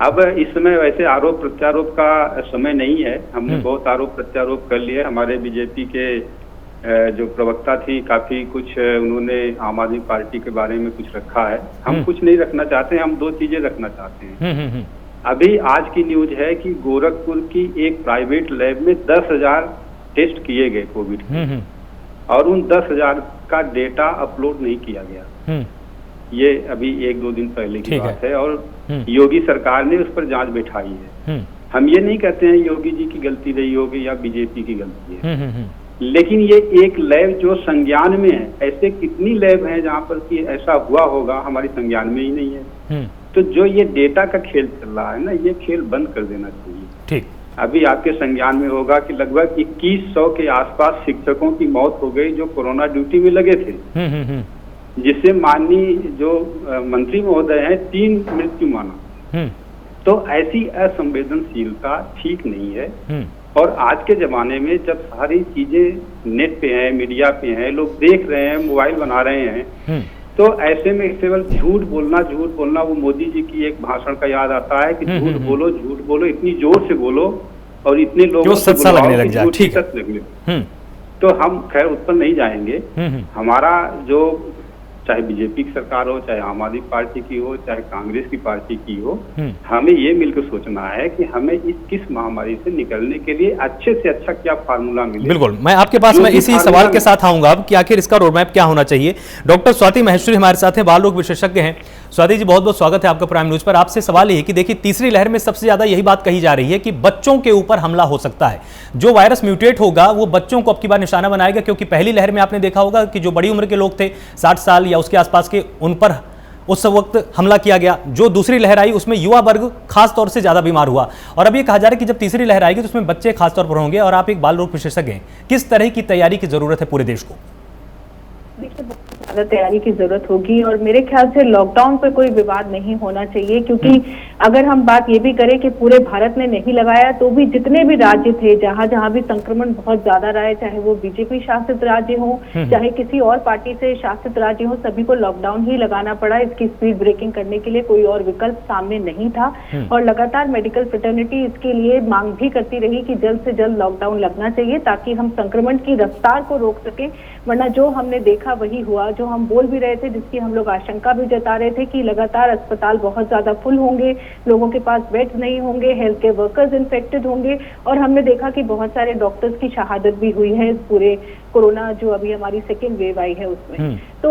अब इस समय वैसे आरोप प्रत्यारोप का समय नहीं है। हमने बहुत आरोप प्रत्यारोप कर लिए। हमारे बीजेपी के जो प्रवक्ता थी, काफी कुछ उन्होंने आम आदमी पार्टी के बारे में कुछ रखा है। हम कुछ नहीं रखना चाहते, हम दो चीजें रखना चाहते हैं। अभी आज की न्यूज है कि गोरखपुर की एक प्राइवेट लैब में 10,000 टेस्ट किए गए कोविड के, और उन 10,000 का डेटा अपलोड नहीं किया गया। ये अभी 1-2 दिन पहले की बात है, और योगी सरकार ने उस पर जांच बैठाई है। हम ये नहीं कहते हैं योगी जी की गलती रही होगी या बीजेपी की गलती है, लेकिन ये एक लैब जो संज्ञान में है, ऐसे कितनी लैब हैं जहाँ पर कि ऐसा हुआ होगा, हमारी संज्ञान में ही नहीं है। तो जो ये डेटा का खेल चल रहा है ना, ये खेल बंद कर देना चाहिए। ठीक। अभी आपके संज्ञान में होगा कि लगभग 2100 के आसपास शिक्षकों की मौत हो गई जो कोरोना ड्यूटी में लगे थे, जिससे माननीय जो मंत्री महोदय हैं 3 मृत्यु माना। तो ऐसी असंवेदनशीलता ठीक नहीं है। और आज के जमाने में जब सारी चीजें नेट पे हैं, मीडिया पे हैं, लोग देख रहे हैं, मोबाइल बना रहे हैं, तो ऐसे में केवल झूठ बोलना, वो मोदी जी की एक भाषण का याद आता है कि झूठ बोलो, इतनी जोर से बोलो और इतने लोगों से लगने लग जाए। ठीक है। तो हम खैर उस पर नहीं जाएंगे। हमारा जो चाहे बीजेपी की सरकार हो, चाहे आम आदमी पार्टी की हो, चाहे कांग्रेस की पार्टी की हो, हमें ये मिलकर सोचना है कि हमें किस महामारी से निकलने के लिए अच्छे से अच्छा क्या फार्मूला मिले। बिल्कुल, मैं आपके पास मैं इसी सवाल के साथ आऊंगा अब कि आखिर इसका रोडमैप क्या होना चाहिए। डॉक्टर स्वाति महेश्वरी हमारे साथ हैं, बाल रोग विशेषज्ञ हैं। स्वाति जी, बहुत बहुत स्वागत है आपका प्राइम न्यूज पर। आपसे सवाल ये कि देखिए, तीसरी लहर में सबसे ज्यादा यही बात कही जा रही है कि बच्चों के ऊपर हमला हो सकता है। जो वायरस म्यूटेट होगा वो बच्चों को अब की बार निशाना बनाएगा, क्योंकि पहली लहर में आपने देखा होगा कि जो बड़ी उम्र के लोग थे, 60 साल या उसके आसपास के, उन पर उस वक्त हमला किया गया। जो दूसरी लहर आई उसमें युवा वर्ग खास तौर से ज्यादा बीमार हुआ, और अब ये कहा जा रहा है कि जब तीसरी लहर आएगी तो उसमें बच्चे खास तौर पर होंगे। और आप एक बाल रोग विशेषज्ञ हैं, किस तरह की तैयारी की जरूरत है पूरे देश को? देखिए, बहुत ज्यादा तैयारी की जरूरत होगी, और मेरे ख्याल से लॉकडाउन पर कोई विवाद नहीं होना चाहिए, क्योंकि अगर हम बात ये भी करें कि पूरे भारत ने नहीं लगाया, तो भी जितने भी राज्य थे जहां जहां भी संक्रमण बहुत ज्यादा रहा है, चाहे वो बीजेपी शासित राज्य हो, चाहे किसी और पार्टी से शासित राज्य हो, सभी को लॉकडाउन ही लगाना पड़ा। इसकी स्पीड ब्रेकिंग करने के लिए कोई और विकल्प सामने नहीं था। और लगातार मेडिकल फ्रेटर्निटी इसके लिए मांग भी करती रही कि जल्द से जल्द लॉकडाउन लगना चाहिए, ताकि हम संक्रमण की रफ्तार को रोक सके। वरना जो हमने देखा वही हुआ, जो हम बोल भी रहे थे, जिसकी हम लोग आशंका भी जता रहे थे कि लगातार अस्पताल बहुत ज्यादा फुल होंगे, लोगों के पास बेड्स नहीं होंगे, हेल्थ केयर वर्कर्स इन्फेक्टेड होंगे। और हमने देखा कि बहुत सारे डॉक्टर्स की शहादत भी हुई है इस पूरे कोरोना जो अभी हमारी सेकेंड वेव आई है उसमें। तो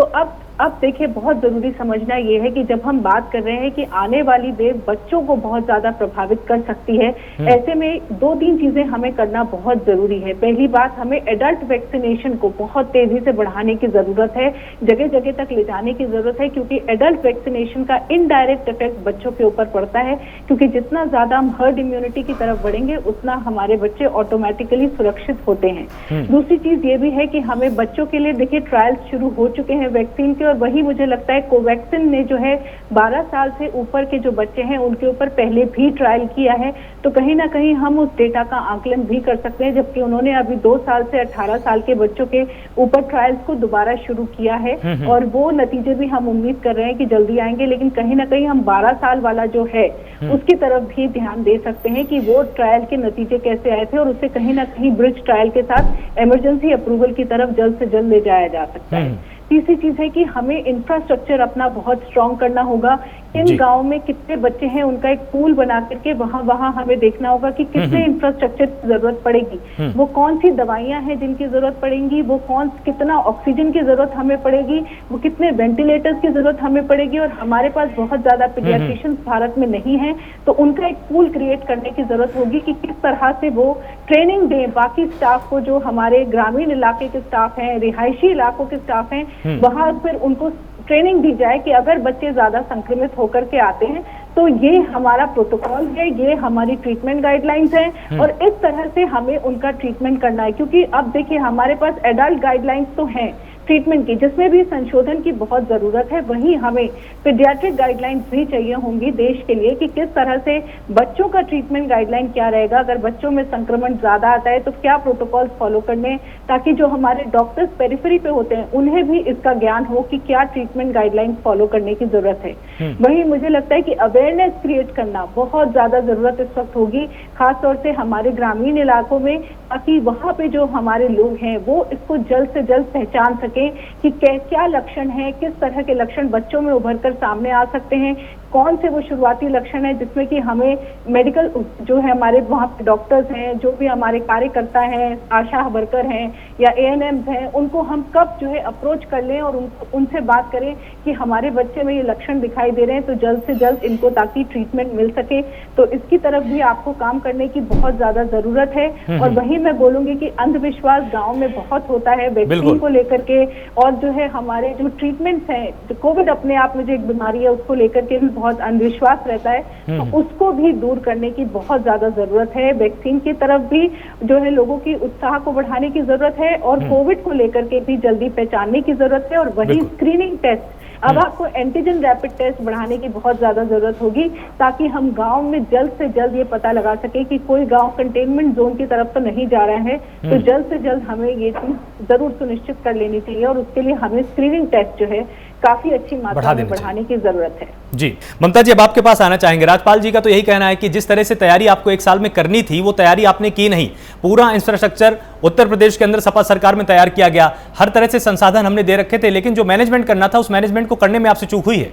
अब देखिए, बहुत जरूरी समझना ये है कि जब हम बात कर रहे हैं कि आने वाली वेव बच्चों को बहुत ज्यादा प्रभावित कर सकती है, ऐसे में 2-3 चीजें हमें करना बहुत जरूरी है। पहली बात, हमें एडल्ट वैक्सीनेशन को बहुत तेजी से बढ़ाने की जरूरत है, जगह जगह तक ले जाने की जरूरत है, क्योंकि एडल्ट वैक्सीनेशन का इनडायरेक्ट इफेक्ट बच्चों के ऊपर पड़ता है। क्योंकि जितना ज्यादा हम हर्ड इम्यूनिटी की तरफ बढ़ेंगे, उतना हमारे बच्चे ऑटोमेटिकली सुरक्षित होते हैं। दूसरी चीज ये भी है कि हमें बच्चों के लिए, देखिए, ट्रायल्स शुरू हो चुके हैं वैक्सीन के, और वही मुझे लगता है कोवैक्सीन ने जो है 12 साल से ऊपर के जो बच्चे हैं उनके ऊपर पहले भी ट्रायल किया है। तो कहीं ना कहीं हम उस डेटा का आकलन भी कर सकते हैं, जबकि उन्होंने अभी 2 साल से 18 साल के बच्चों के ऊपर ट्रायल्स को दोबारा शुरू किया है। और वो नतीजे भी हम उम्मीद कर रहे हैं कि जल्दी आएंगे। लेकिन कहीं ना कहीं हम 12 साल वाला जो है उसकी तरफ भी ध्यान दे सकते हैं कि वो ट्रायल के नतीजे कैसे आए थे, और उसे कहीं ना कहीं ब्रिज ट्रायल के साथ इमरजेंसी अप्रूवल की तरफ जल्द से जल्द ले जाया जा सकता है। तीसरी चीज है कि हमें इंफ्रास्ट्रक्चर अपना बहुत स्ट्रॉन्ग करना होगा। किन गांव में कितने बच्चे हैं, उनका एक पूल बना करके वहां हमें देखना होगा कि कितने इंफ्रास्ट्रक्चर की जरूरत पड़ेगी, वो कौन सी दवाइयां हैं जिनकी जरूरत पड़ेगी, वो कितना ऑक्सीजन की जरूरत हमें पड़ेगी, वो कितने वेंटिलेटर्स की जरूरत हमें पड़ेगी। और हमारे पास बहुत ज्यादा पीडियाट्रिशियंस भारत में नहीं है, तो उनका एक पूल क्रिएट करने की जरूरत होगी कि किस तरह से वो ट्रेनिंग दें बाकी स्टाफ को, जो हमारे ग्रामीण इलाके के स्टाफ हैं, रिहायशी इलाकों के स्टाफ हैं, वहां फिर उनको ट्रेनिंग दी जाए कि अगर बच्चे ज्यादा संक्रमित होकर के आते हैं तो ये हमारा प्रोटोकॉल है, ये हमारी ट्रीटमेंट गाइडलाइंस हैं, और इस तरह से हमें उनका ट्रीटमेंट करना है। क्योंकि अब देखिए, हमारे पास एडल्ट गाइडलाइंस तो हैं ट्रीटमेंट की, जिसमें भी संशोधन की बहुत जरूरत है, वहीं हमें पीडियाट्रिक गाइडलाइंस भी चाहिए होंगी देश के लिए कि किस तरह से बच्चों का ट्रीटमेंट गाइडलाइन क्या रहेगा। अगर बच्चों में संक्रमण ज्यादा आता है तो क्या प्रोटोकॉल फॉलो करने, ताकि जो हमारे डॉक्टर्स पेरिफेरी पे होते हैं उन्हें भी इसका ज्ञान हो कि क्या ट्रीटमेंट गाइडलाइंस फॉलो करने की जरूरत है। वहीं मुझे लगता है कि अवेयरनेस क्रिएट करना बहुत ज्यादा जरूरत इस वक्त होगी, खासतौर से हमारे ग्रामीण इलाकों में, ताकि वहां पे जो हमारे लोग हैं वो इसको जल्द से जल्द पहचान सके कि क्या लक्षण है, किस तरह के लक्षण बच्चों में उभर कर सामने आ सकते हैं, कौन से वो शुरुआती लक्षण है जिसमें कि हमें मेडिकल जो है हमारे वहाँ पे डॉक्टर्स हैं, जो भी हमारे कार्यकर्ता हैं, आशा वर्कर हैं या ANMs हैं, उनको हम कब जो है अप्रोच कर लें और उनसे बात करें कि हमारे बच्चे में ये लक्षण दिखाई दे रहे हैं, तो जल्द से जल्द इनको ताकि ट्रीटमेंट मिल सके। तो इसकी तरफ भी आपको काम करने की बहुत ज्यादा जरूरत है। और वहीं मैं बोलूंगी कि अंधविश्वास गाँव में बहुत होता है वैक्सीन को लेकर के, और जो है हमारे जो ट्रीटमेंट्स हैं, जो कोविड अपने आप में जो एक बीमारी है उसको लेकर के भी बहुत अंधविश्वास रहता है, तो उसको भी दूर करने की बहुत ज्यादा जरूरत है। वैक्सीन की तरफ भी जो है लोगों की उत्साह को बढ़ाने की जरूरत है, और कोविड को लेकर के भी जल्दी पहचानने की जरूरत है। और वही स्क्रीनिंग टेस्ट, अब आपको एंटीजन रैपिड टेस्ट बढ़ाने की बहुत ज्यादा जरूरत होगी, ताकि हम गांव में जल्द से जल्द ये पता लगा सके कि कोई गांव कंटेनमेंट जोन की तरफ तो नहीं जा रहा है। तो जल्द से जल्द हमें ये चीज जरूर सुनिश्चित कर लेनी चाहिए, और उसके लिए हमें स्क्रीनिंग टेस्ट जो है काफी अच्छी मात्रा में बढ़ाने की जरूरत है। जी ममता जी, अब आपके पास आना चाहेंगे। राजपाल जी का तो यही कहना है कि जिस तरह से तैयारी आपको 1 साल में करनी थी, वो तैयारी आपने की नहीं। पूरा इंफ्रास्ट्रक्चर उत्तर प्रदेश के अंदर सपा सरकार में तैयार किया गया, हर तरह से संसाधन हमने दे रखे थे, लेकिन जो मैनेजमेंट करना था उस मैनेजमेंट को करने में आपसे चूक हुई है।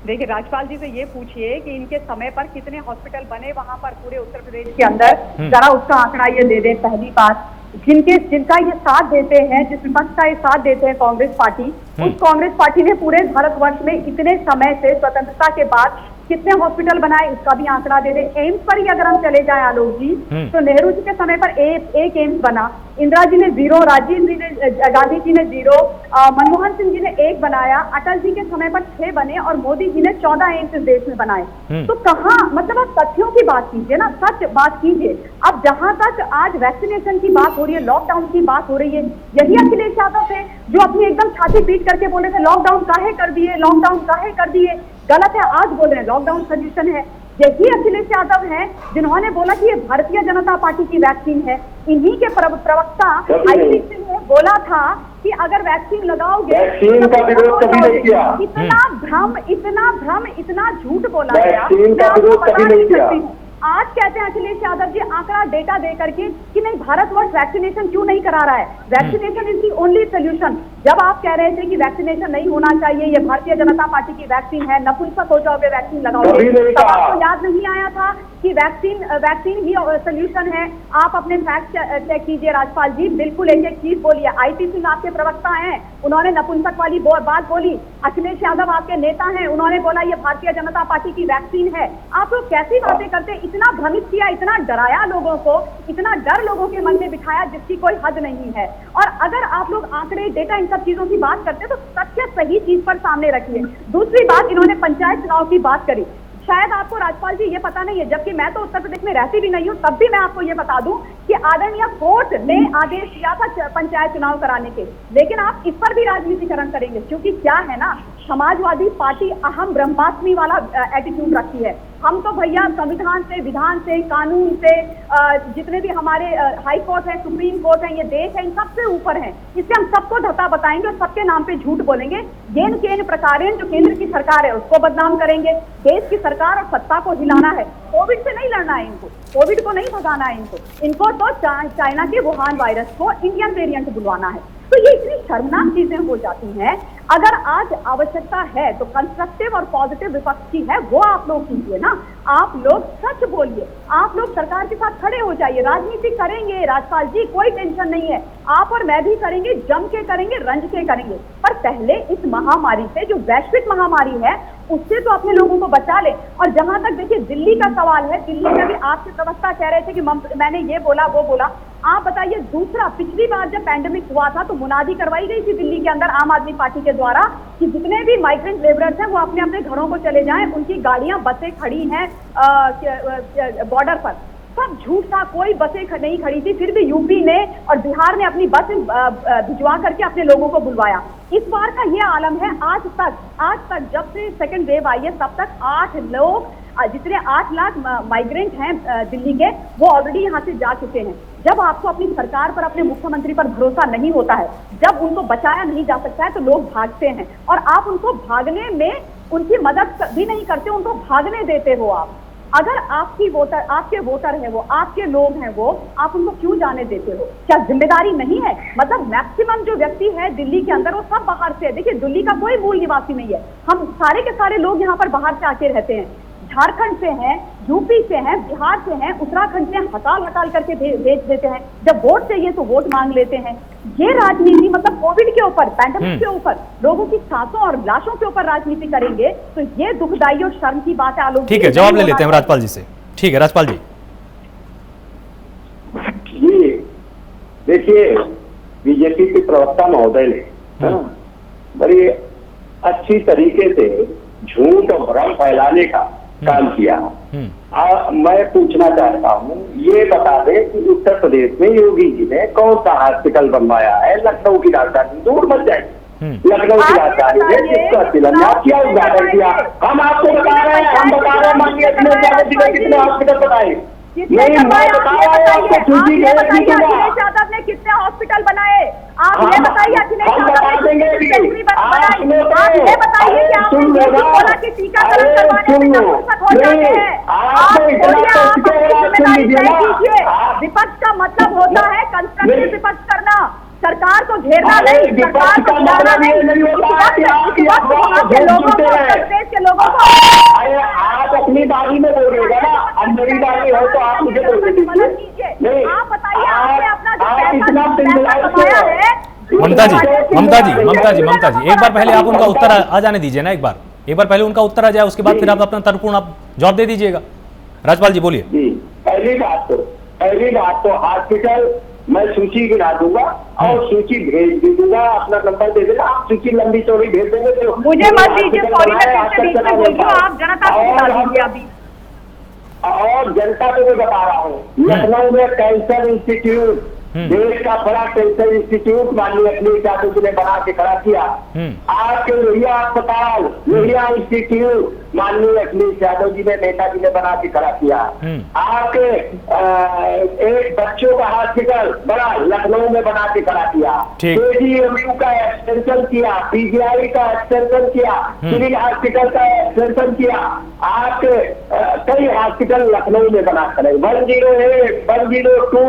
देखिए, राजपाल जी से ये पूछिए कि इनके समय पर कितने हॉस्पिटल बने वहां पर पूरे उत्तर प्रदेश के अंदर, जरा उसका आंकड़ा ये दे दे। पहली बात, जिनका ये साथ देते हैं, जिस विपक्ष का ये साथ देते हैं कांग्रेस पार्टी, उस कांग्रेस पार्टी ने पूरे भारतवर्ष में इतने समय से स्वतंत्रता के बाद कितने हॉस्पिटल बनाए, इसका भी आंकड़ा दे दे। एम्स पर ही अगर हम चले जाएं आलोक जी, तो नेहरू जी के समय पर एक एम्स बना, इंदिरा जी ने 0, राजीव जी ने, गांधी जी ने 0, मनमोहन सिंह जी ने 1 बनाया, अटल जी के समय पर 6 बने, और मोदी जी ने 14 एम्स इस देश में बनाए। तो कहाँ, मतलब आप तथ्यों की बात कीजिए ना, सच बात कीजिए। अब जहां तक आज वैक्सीनेशन की बात हो रही है, लॉकडाउन की बात हो रही है, यही अखिलेश यादव थे जो अपनी एकदम छाती पीट करके बोले थे लॉकडाउन काहे कर दिए, लॉकडाउन काहे कर दिए। गलत है, आज बोल रहे हैं लॉकडाउन सोल्यूशन है। यही अखिलेश यादव हैं जिन्होंने बोला कि ये भारतीय जनता पार्टी की वैक्सीन है। इन्हीं के प्रवक्ता आईसीसी ने बोला था कि अगर वैक्सीन लगाओगे, वैक्सीन का विरोध कभी नहीं किया। इतना भ्रम, इतना झूठ बोला गया। वैक्सीन का विरोध कभी नहीं किया। आज कहते हैं अखिलेश यादव जी आंकड़ा डेटा दे करके कि नहीं भारतवर्ष वैक्सीनेशन क्यों नहीं करा रहा है, vaccination is the only solution. जब आप कह रहे थे कि वैक्सीनेशन नहीं होना चाहिए, ये भारतीय जनता पार्टी की वैक्सीन है, नपुंसक हो जाओगे वैक्सीन लगाओगे, तब आपको याद नहीं आया था कि वैक्सीन ही सोल्यूशन है। आप अपने फैक्ट चेक कीजिए राजपाल जी, बिल्कुल एक एक चीज बोलिए। आईपी सिंह आपके प्रवक्ता हैं, उन्होंने नपुंसक वाली बात बोली। अखिलेश यादव आपके नेता हैं, उन्होंने बोला ये भारतीय जनता पार्टी की वैक्सीन है। आप लोग कैसी बातें करते, इतना भ्रमित किया, इतना डराया लोगों को, इतना डर लोगों के मन में बिठाया जिसकी कोई हद नहीं है। और अगर आप लोग आंकड़े डेटा इन सब चीजों की बात करते तो सत्य सही चीज पर सामने रखिए। दूसरी बात, इन्होंने पंचायत चुनाव की बात करी। शायद आपको राजपाल जी ये पता नहीं है, जबकि मैं तो उत्तर प्रदेश में रहती भी नहीं हूँ, तब भी मैं आपको ये बता दूं कि आदरणीय कोर्ट ने आदेश दिया था पंचायत चुनाव कराने के, लेकिन आप इस पर भी राजनीतिकरण करेंगे। क्योंकि क्या है ना, समाजवादी पार्टी अहम ब्रह्मास्मि वाला एटीट्यूड रखती है। हम तो भैया संविधान से, विधान से, कानून से, जितने भी हमारे हाई कोर्ट है, सुप्रीम कोर्ट है, ये देश है, इन सबसे ऊपर है। इससे हम सबको धक्का बताएंगे और सबके नाम पे झूठ बोलेंगे। येन केन प्रकारेण जो केंद्र की सरकार है उसको बदनाम करेंगे। देश की सरकार और सत्ता को हिलाना है, कोविड से नहीं लड़ना है इनको, कोविड को नहीं भगाना है इनको तो चाइना के वुहान वायरस को इंडियन वेरिएंट बुलवाना है। तो ये इतनी शर्मनाक चीजें हो जाती हैं। अगर आज आवश्यकता है तो कंस्ट्रक्टिव और पॉजिटिव विपक्ष की है, वो आप लोग कीजिए ना। आप लोग सच बोलिए, आप लोग सरकार के साथ खड़े हो जाइए। राजनीति करेंगे राजपाल जी, कोई टेंशन नहीं है, आप और मैं भी करेंगे, जम के करेंगे, रंज के करेंगे। पर पहले इस महामारी से, जो वैश्विक महामारी है, उससे तो अपने लोगों को बचा ले। और जहां तक देखिए दिल्ली का सवाल है, दिल्ली में भी आपके प्रवक्ता कह रहे थे कि मैंने ये बोला वो बोला। आप बताइए, दूसरा, पिछली बार जब पैंडेमिक हुआ था तो मुनादी करवाई गई थी दिल्ली के अंदर आम आदमी पार्टी के द्वारा कि जितने भी माइग्रेंट लेबरर्स हैं वो अपने अपने घरों को चले जाएं, उनकी गाड़ियां, बसें खड़ी हैं बॉर्डर पर। सब झूठ था, कोई बसें नहीं खड़ी थी। फिर भी यूपी ने और बिहार ने अपनी बस भिजवा करके अपने लोगों को बुलवाया। इस बार का ये आलम है। आज तक जब से सेकंड वेव आई है तब तक 8 लोग, जितने 8 लाख माइग्रेंट हैं दिल्ली के, वो ऑलरेडी यहाँ से जा चुके हैं। जब आपको अपनी सरकार पर, अपने मुख्यमंत्री पर भरोसा नहीं होता है, जब उनको बचाया नहीं जा सकता है, तो लोग भागते हैं। और आप उनको भागने में उनकी मदद भी नहीं करते, उनको भागने देते हो आप। अगर आपके वोटर है वो, आपके लोग हैं वो, आप उनको क्यों जाने देते हो? क्या जिम्मेदारी नहीं है? मतलब मैक्सिमम जो व्यक्ति है दिल्ली के अंदर वो सब बाहर से है। देखिए दिल्ली का कोई मूल निवासी नहीं है, हम सारे के सारे लोग यहाँ पर बाहर से आके रहते हैं। झारखंड से हैं, यूपी से हैं, बिहार से हैं, उत्तराखंड से हटाल करके भेज देते हैं। जब वोट चाहिए तो वोट मांग लेते हैं। ये राजनीति, मतलब कोविड के ऊपर, पैंडेमिक के ऊपर, लोगों की सांसों और लाशों के ऊपर राजनीति करेंगे तो ये दुखदाई और शर्म की बात है। आलोक, ठीक है, जवाब ले लेते हैं राजपाल जी से। ठीक है राजपाल जी। देखिए, बीजेपी के प्रवक्ता महोदय ने बड़ी अच्छी तरीके से झूठ और भ्रम फैलाने का काम किया। मैं पूछना चाहता हूँ, ये बता दें कि उत्तर प्रदेश में योगी जी ने कौन सा हॉस्पिटल बनवाया है? लखनऊ की राजधानी, दूर मत जाए, लखनऊ की राजधानी में जिसका शिलान्यास किया, उद्घाटन किया। हम आपको बता रहे हैं, माननीय कितने हॉस्पिटल बनाए? नहीं, मैं बता रहा हूँ आपको, सूची अखिलेश यादव ने कितने हॉस्पिटल बनाए? आप ये बताइए। अखिलेश यादव ने आप ये बताइए कि आपने बोला कि टीकाकरण करवाने से नपुंसक हो जाते हैं। आप बोलिए, आप अपनी जिम्मेदारी तय कीजिए। विपक्ष का मतलब होता है कंस्ट्रक्टिव विपक्ष करना, सरकार को घेरना नहीं, सरकार को गिराना नहीं। लोगों को आप अपनी बारी में बोलिएगा ना, अब मेरी बारी हो तो आप मुझे बोल दीजिए। आप बताइए, आपने अपना जो पैसा है। ममता जी, एक बार पहले आप उनका उत्तर आ जाने दीजिए ना। एक बार पहले उनका उत्तर आ जाए, उसके बाद फिर आप अपना तर्कपूर्ण आप जवाब दे दीजिएगा। राजपाल जी बोलिए। पहली बात तो हॉस्पिटल मैं सूची गिरा दूंगा और सूची भेज भी दूंगा, अपना नंबर दे देना, आप सूची लंबी चौड़ी भेज देंगे तो मुझे मत दीजिए। आप जनता को बता दीजिए अभी। और जनता को मैं बता रहा हूँ, लखनऊ में कैंसर इंस्टीट्यूट देश का बड़ा कैंसर इंस्टीट्यूट माननीय अखिलेश यादव जी ने बना के खड़ा किया। आपके लोहिया अस्पताल, लोहिया इंस्टीट्यूट माननीय अखिलेश यादव जी ने, नेताजी ने बना के खड़ा किया। आपके एक बच्चों का हॉस्पिटल बड़ा लखनऊ में बना के खड़ा किया। KGMU का एक्सटेंशन किया, PGI का एक्सटेंशन किया, सिविल हॉस्पिटल का एक्सटेंशन किया। आपके कई हॉस्पिटल लखनऊ में बना खड़े। 101, 102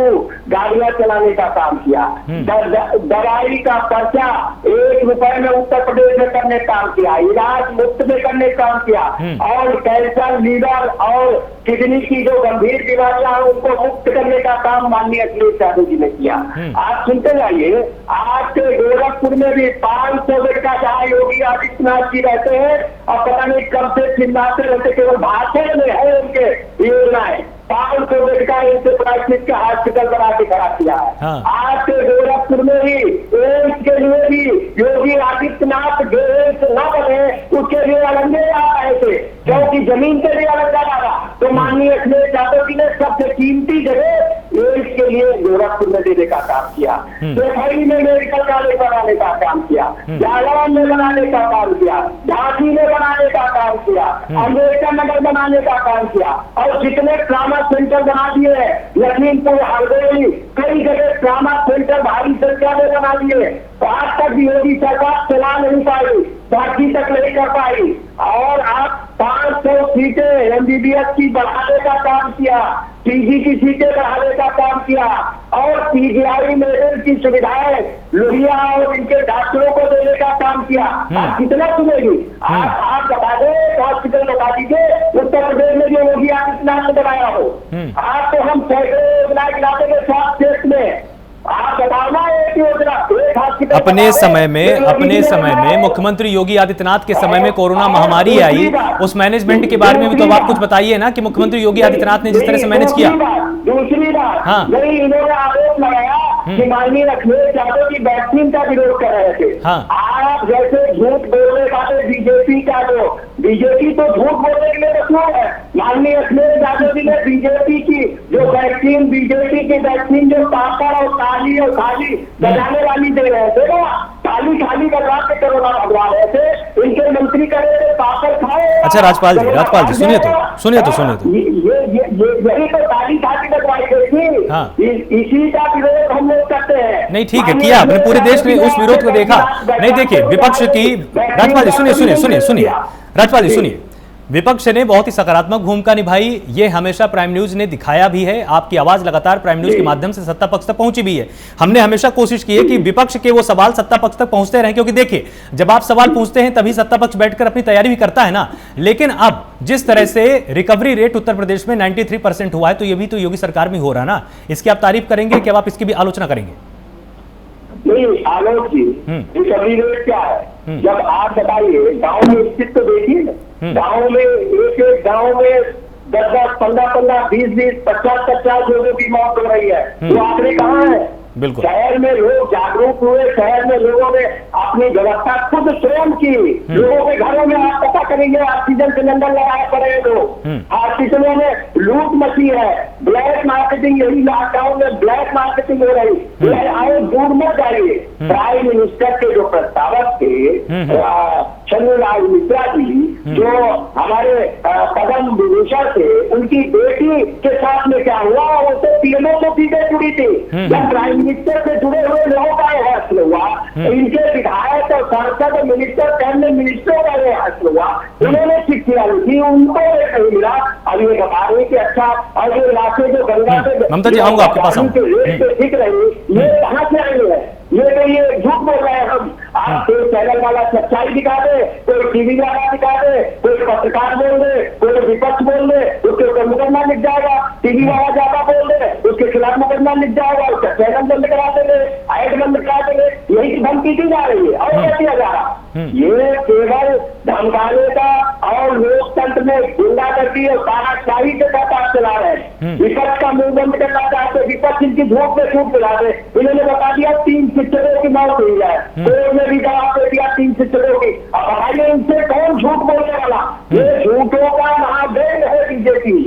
गाड़ियां चलाने का काम किया। दवाई का पर्चा 1 रुपए में उत्तर प्रदेश में करने का काम किया। इलाज मुफ्त में करने का काम किया। और कैंसर, लीवर और किडनी की जो गंभीर बीमारियां हैं उनको मुक्त करने का काम माननीय अखिलेश यादव जी ने किया। आप सुनते जाइए, आपके गोरखपुर में भी 500 बेड का जहाँ योगी आदित्यनाथ जी रहते हैं और पता नहीं कब से चिल्लाते रहते, केवल भाषण में है उनके योजनाएं। 500 बेड का इंसेफ्लाइटिस का हॉस्पिटल बना के खड़ा किया है। आपके गोरखपुर में भी एम्स के लिए भी योगी आदित्यनाथ एम्स न बने उसके लिए अलंगे आ रहे थे, क्योंकि जमीन के लिए अलग डाला। तो माननीय अखिलेश यादव जी ने सबसे कीमती जगह एम्स के लिए गोरखपुर में देने का काम किया। चौथाई में मेडिकल कॉलेज बनाने का काम किया, जालौन में बनाने का काम किया, झांसी में बनाने का काम किया, अम्बेडकर नगर बनाने का काम किया। और जितने ट्रामा सेंटर बना दिए, लखीमपुर, हरदोई, कई जगह ट्रामा सेंटर भारी संख्या में बना दिए। तो आज तक योगी सरकार चला नहीं पाई, बाकी तक नहीं कर पाई। और आप 500 सीटें MBBS की बढ़ाने का काम किया, PG की सीटें बढ़ाने का काम किया और PGI मेडिकल की सुविधाएं लोहिया और इनके डॉक्टरों को देने का काम किया। आप कितना सुनेगी? आप बता दें, हॉस्पिटल बता दीजिए उत्तर प्रदेश में जो योगी आदित्यनाथ ने बनाया हो। आप तो हम सैकड़ों योजनाएं गिनाते हैं स्वास्थ्य क्षेत्र में। आप बताना एक योजना, एक हॉस्पिटल अपने समय में मुख्यमंत्री योगी आदित्यनाथ के समय में कोरोना महामारी आई, उस मैनेजमेंट के बारे में भी तो आप कुछ बताइए ना कि मुख्यमंत्री योगी आदित्यनाथ ने जिस तरह से मैनेज किया। दूसरी बात, नहीं, इन्होंने आरोप लगाया कि माननीय अखिलेश यादव की वैक्सीन का विरोध कर रहे थे। आप जैसे झूठ बोलने वाले बीजेपी का, जो बीजेपी तो झूठ बोलने के लिए मशहूर है। माननीय अखिलेश यादव जी ने बीजेपी की जो वैक्सीन, बीजेपी की वैक्सीन जो पापड़ और खाली और खाली बजाने वाली दे रहे थे ना, खाली खाली बजा के कोरोना भगवा रहे थे। इनके मंत्री कह रहे थे पापड़ खाए। अच्छा राजपाल जी सुनिए तो यही तो खाली खाली लगवाई गई थी। इसी का विरोध हम लोग करते हैं। नहीं ठीक है, किया आपने, पूरे देश ने उस विरोध को देखा। नहीं देखिए, विपक्ष की, राजपाल जी सुनिए, विपक्ष ने बहुत ही सकारात्मक भूमिका निभाई। ये हमेशा प्राइम न्यूज ने दिखाया भी है। आपकी आवाज लगातार प्राइम न्यूज के माध्यम से सत्ता पक्ष तक पहुंची भी है। हमने हमेशा कोशिश की है कि विपक्ष के वो सवाल सत्ता पक्ष तक पहुंचते रहे, क्योंकि देखिए जब आप सवाल पूछते हैं तभी सत्ता पक्ष बैठकर अपनी तैयारी भी करता है ना। लेकिन अब जिस तरह से रिकवरी रेट उत्तर प्रदेश में 93% हुआ है, तो ये भी तो योगी सरकार में हो रहा है ना। इसकी आप तारीफ करेंगे कि अब आप इसकी भी आलोचना करेंगे? नहीं आलोक जी, रिकवरी रेट क्या है? जब आप बताइए, गांव में स्थित तो देखिए ना, गांव में एक गांव में 10-10, 15-15, 20-20, 50-50 लोगों की मौत हो रही है। तो आखिर कहाँ है? बिल्कुल। शहर में लोग जागरूक हुए, शहर में लोगों ने अपनी व्यवस्था खुद स्वयं की। लोगों के घरों में आप पता करेंगे, ऑक्सीजन सिलेंडर लगाए पड़े हैं लोग, हॉस्पिटलों में लूट मची है, ब्लैक मार्केटिंग, यही लॉकडाउन में ब्लैक मार्केटिंग हो रही है। आए दूर में जाइए, प्राइम मिनिस्टर के जो प्रस्तावक थे चंद्रलाल मिश्रा जी, जो हमारे पद्म विभूषण थे, उनकी बेटी के साथ में क्या हुआ? वो तो पीएमओ को सीधे जुड़ी थी। जब प्राइम मिनिस्टर से जुड़े हुए लोगों का यह हासिल हुआ, इनके विधायक और सांसद मिनिस्टर, कैबिनेट मिनिस्टरों का यह हासिल हुआ। उन्होंने शिक्षा थी, उनको नहीं मिला। अब ये बता रहे कि अच्छा, और ये इलाके जो गंगा से ममता जी आऊंगा आपके पास, ठीक रही, ये कहाँ से आई है? ये झूठ बोल रहे हैं हम। आप कोई चैनल वाला सच्चाई दिखा दे, कोई टीवी वाला दिखा दे, कोई पत्रकार बोल दे, कोई विपक्ष बोल दे, उसके ऊपर मुकदमा लिख जाएगा। टीवी वाला ज्यादा बोल दे, उसके खिलाफ मुकदमा लिख जाएगा, उसका चैनल बंद करा देंगे, ऐड बंद करा देंगे। यही धमकी दी जा रही है और क्या किया जा रहा? ये केवल धमकाने का और लोकतंत्र में गुंडागर्दी और तानाशाही के साथ आप चला रहे हैं। विपक्ष का मुंह बंद करना चाहते, विपक्ष इनकी झूठ में झूठ मिला दे। इन्होंने बता दिया 3 शिक्षकों की मौत हुई है, कोर्ट में भी जवाब दे दिया 3 शिक्षकों की। अब बताइए इनसे कौन झूठ बोलने वाला? ये झूठों का महादेव है बीजेपी।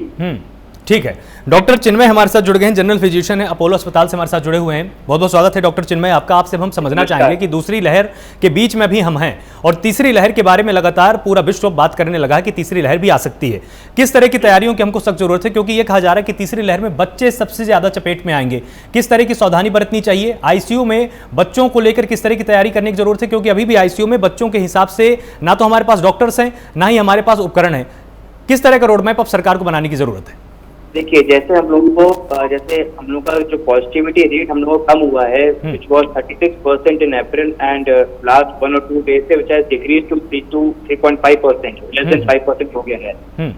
ठीक है, डॉक्टर चिन्मय हमारे साथ जुड़ गए हैं, जनरल फिजिशियन है, अपोलो अस्पताल से हमारे साथ जुड़े हुए हैं। बहुत बहुत स्वागत है डॉक्टर चिन्मय आपका। आपसे हम समझना चाहेंगे कि दूसरी लहर के बीच में भी हम हैं और तीसरी लहर के बारे में लगातार पूरा विश्व बात करने लगा है कि तीसरी लहर भी आ सकती है। किस तरह की तैयारियों की हमको सख्त जरूरत है, क्योंकि ये कहा जा रहा है कि तीसरी लहर में बच्चे सबसे ज्यादा चपेट में आएंगे। किस तरह की सावधानी बरतनी चाहिए, आईसीयू में बच्चों को लेकर किस तरह की तैयारी करने की जरूरत है, क्योंकि अभी भी आईसीयू में बच्चों के हिसाब से ना तो हमारे पास डॉक्टर्स हैं ना ही हमारे पास उपकरण है। किस तरह का रोडमैप अब सरकार को बनाने की जरूरत है? देखिए, जैसे हम लोगों का जो पॉजिटिविटी रेट हम लोगों का कम हुआ है, which was 36% in April and last 1 or 2 days से which has decreased to 3.5%, less than 5% हो गया है।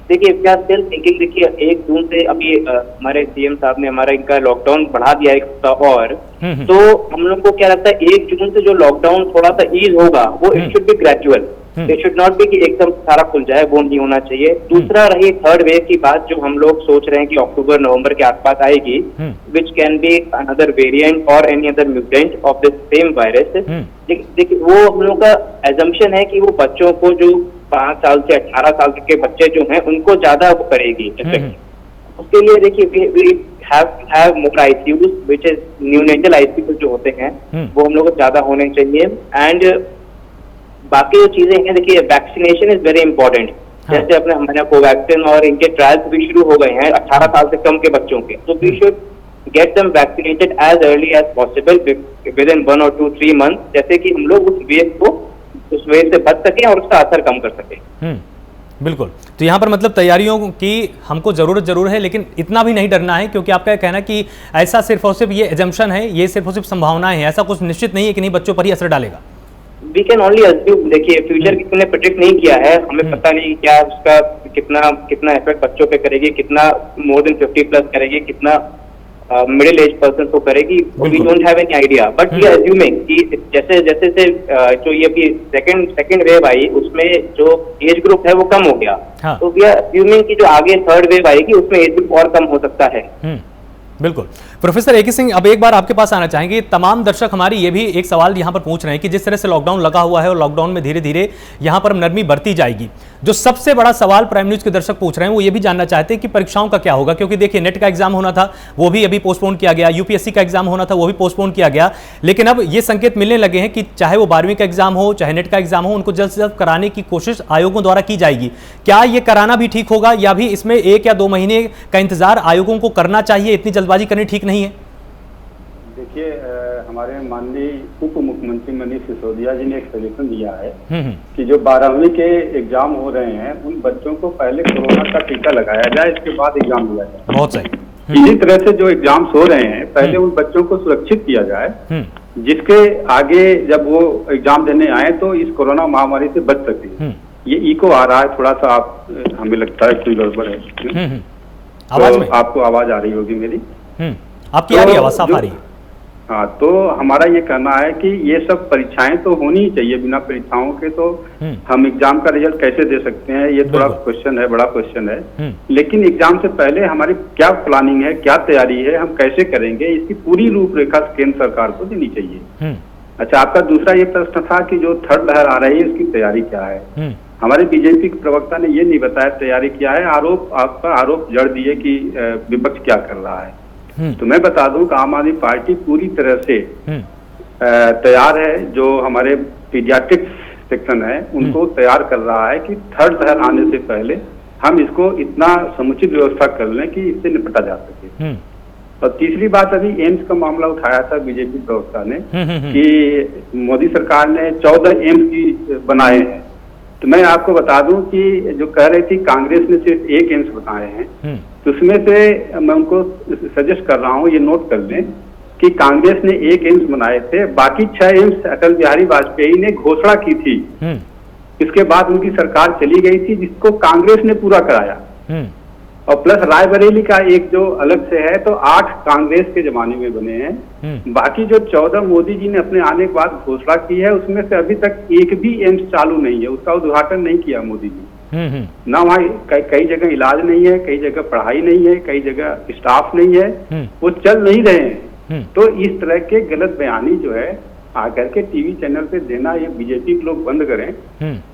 देखिए, क्या still thinking, देखिए 1 जून से अभी हमारे सीएम साहब ने हमारा इनका लॉकडाउन बढ़ा दिया एक हफ्ता और, तो हम लोग को क्या लगता है 1 जून से जो लॉकडाउन थोड़ा सा ईज होगा वो it should be gradual, it should not be कि एकदम सारा खुल जाए, वो नहीं होना चाहिए। दूसरा रही थर्ड वेव की बात, जो हम लोग सोच रहे हैं कि अक्टूबर नवंबर के आसपास आएगी, which can be another variant और any other mutant of this same virus. देखिए, वो हम लोग का एजम्पशन है कि वो बच्चों को, जो 5 साल से 18 साल तक के बच्चे जो हैं उनको ज्यादा वो करेगी। उसके लिए देखिए we have more ICUs which is neonatal ICU जो होते हैं वो हम लोग को ज्यादा होने चाहिए। एंड बाकी जो चीजें हैं, देखिए वैक्सीनेशन इज वेरी इंपॉर्टेंट। जैसे अपने हमारे कोवैक्सीन और इनके ट्रायल्स भी शुरू हो गए हैं 18 साल से कम के बच्चों के, तो we should get them vaccinated as early as possible within 1 or 2-3 months, जैसे कि हम लोग उस वेव से बच सकें और उसका असर कम कर सकें। बिल्कुल, तो यहाँ पर मतलब तैयारियों की हमको जरूर है, लेकिन इतना भी नहीं डरना है, क्योंकि आपका कहना है कि ऐसा सिर्फ और सिर्फ ये एजम्पशन है, ये सिर्फ और सिर्फ संभावनाएं हैं, ऐसा कुछ निश्चित नहीं है कि नहीं बच्चों पर ही असर डालेगा। We can only assume. देखिए, फ्यूचर किसी ने प्रेडिक्ट नहीं किया है, हमें पता नहीं क्या उसका कितना इफेक्ट बच्चों पे करेगी, कितना मोर देन 50+ करेगी, कितना मिडिल एज पर्सन को करेगी, we don't have any idea. But we are assuming कि जैसे जो ये अभी सेकंड वेव आई उसमें जो एज ग्रुप है वो कम हो गया, तो वी आर अस्यूमिंग कि जो आगे थर्ड वेव आएगी उसमें एज ग्रुप और कम हो सकता है। बिल्कुल। Professor A K. सिंह, अब एक बार आपके पास आना चाहेंगे। तमाम दर्शक हमारी ये भी एक सवाल यहाँ पर पूछ रहे हैं कि जिस तरह से लॉकडाउन लगा हुआ है और लॉकडाउन में धीरे धीरे यहाँ पर नरमी बढ़ती जाएगी, जो सबसे बड़ा सवाल प्राइम न्यूज के दर्शक पूछ रहे हैं वो ये भी जानना चाहते हैं कि परीक्षाओं का क्या होगा, क्योंकि देखिए नेट का एग्जाम होना था वो भी अभी पोस्टपोन किया गया, यूपीएससी का एग्जाम होना था वो भी पोस्टपोन किया गया, लेकिन अब ये संकेत मिलने लगे हैं कि चाहे वो 12वीं का एग्जाम हो चाहे नेट का एग्जाम हो, उनको जल्द से जल्द कराने की कोशिश आयोगों द्वारा की जाएगी। क्या ये कराना भी ठीक होगा, या भी इसमें 1 या 2 महीने का इंतजार आयोगों को करना चाहिए, इतनी जल्दबाजी करनी ठीक नहीं है? देखिए, हमारे माननीय उप मुख्यमंत्री मनीष सिसोदिया जी ने एक सजेशन दिया है कि जो 12वीं के एग्जाम हो रहे हैं उन बच्चों को पहले कोरोना का टीका लगाया जाए, इसके बाद एग्जाम दिया जाए। बहुत सही। इसी तरह से जो एग्जाम्स हो रहे हैं पहले उन बच्चों को सुरक्षित किया जाए, जिसके आगे जब वो एग्जाम देने आए तो इस कोरोना महामारी से बच सके। ये इको आ रहा है थोड़ा सा, आप हमें लगता है कोई गड़बड़ है। आवाज में आपको आवाज आ रही होगी मेरी? आपकी आ रही आवाज साफ आ रही है। हाँ, तो हमारा ये कहना है कि ये सब परीक्षाएं तो होनी ही चाहिए, बिना परीक्षाओं के तो हम एग्जाम का रिजल्ट कैसे दे सकते हैं, ये थोड़ा क्वेश्चन है, बड़ा क्वेश्चन है। लेकिन एग्जाम से पहले हमारी क्या प्लानिंग है, क्या तैयारी है, हम कैसे करेंगे, इसकी पूरी रूपरेखा केंद्र सरकार को देनी चाहिए। अच्छा, आपका दूसरा ये प्रश्न था कि जो थर्ड लहर आ रही है इसकी तैयारी क्या है। हमारे बीजेपी के प्रवक्ता ने ये नहीं बताया तैयारी क्या है, आपका आरोप जड़ दिए कि विपक्ष क्या कर रहा है। तो मैं बता दूं कि आम आदमी पार्टी पूरी तरह से तैयार है। जो हमारे पीडियाट्रिक्स सेक्शन है उनको तैयार कर रहा है कि थर्ड लहर आने से पहले हम इसको इतना समुचित व्यवस्था कर लें कि इससे निपटा जा सके। और तीसरी बात, अभी एम्स का मामला उठाया था बीजेपी प्रवक्ता ने कि मोदी सरकार ने 14 एम्स की बनाए हैं। तो मैं आपको बता दूं कि जो कह रही थी कांग्रेस ने सिर्फ 1 एम्स बनाए हैं, तो उसमें से मैं उनको सजेस्ट कर रहा हूँ, ये नोट कर लें कि कांग्रेस ने 1 एम्स बनाए थे, बाकी 6 एम्स अटल बिहारी वाजपेयी ने घोषणा की थी, इसके बाद उनकी सरकार चली गई थी, जिसको कांग्रेस ने पूरा कराया। और प्लस रायबरेली का एक जो अलग से है, तो 8 कांग्रेस के जमाने में बने हैं। बाकी जो 14 मोदी जी ने अपने आने के बाद घोषणा की है उसमें से अभी तक एक भी एम्स चालू नहीं है, उसका उद्घाटन नहीं किया मोदी जी। ना वहाँ कई जगह इलाज नहीं है, कई जगह पढ़ाई नहीं है, कई जगह स्टाफ नहीं है, वो चल नहीं रहे हैं। तो इस तरह के गलत बयानी जो है आकर के टीवी चैनल पे देना, ये बीजेपी के लोग बंद करें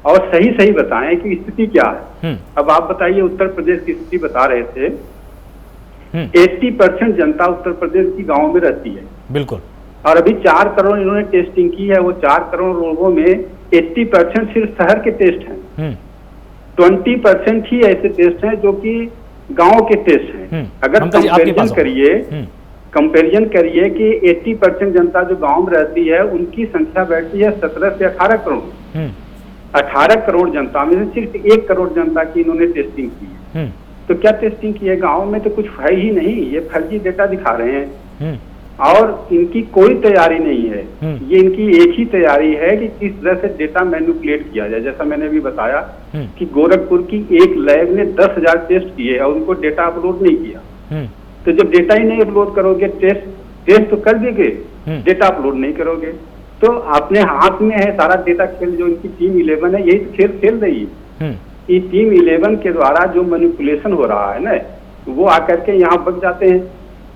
और सही सही बताएं कि स्थिति क्या है। अब आप बताइए, उत्तर प्रदेश की स्थिति बता रहे थे 80% जनता उत्तर प्रदेश की गाँव में रहती है। बिल्कुल। और अभी 4 करोड़ इन्होंने टेस्टिंग की है, वो 4 करोड़ लोगों में 80% सिर्फ शहर के टेस्ट हैं, 20% ही ऐसे टेस्ट हैं जो कि गांव के टेस्ट हैं। अगर कंपैरिजन करिए कि 80% जनता जो गांव में रहती है उनकी संख्या बैठती है 17 से 18 करोड़। 18 करोड़ जनता में से सिर्फ 1 करोड़ जनता की इन्होंने टेस्टिंग की है। तो क्या टेस्टिंग की है? गाँव में तो कुछ है ही नहीं, ये फर्जी डेटा दिखा रहे हैं और इनकी कोई तैयारी नहीं है। ये इनकी एक ही तैयारी है कि किस तरह से डेटा मैनिपुलेट किया जाए। जैसा मैंने अभी बताया कि गोरखपुर की एक लैब ने 10,000 टेस्ट किए और उनको डेटा अपलोड नहीं किया। तो जब डेटा ही नहीं अपलोड करोगे, टेस्ट तो कर देंगे, डेटा अपलोड नहीं करोगे, तो अपने हाथ में है सारा डेटा खेल। जो इनकी टीम 11 है यही तो खेल खेल रही है। ये टीम 11 के द्वारा जो मैनिपुलेशन हो रहा है ना, वो आकर के यहाँ बच जाते हैं,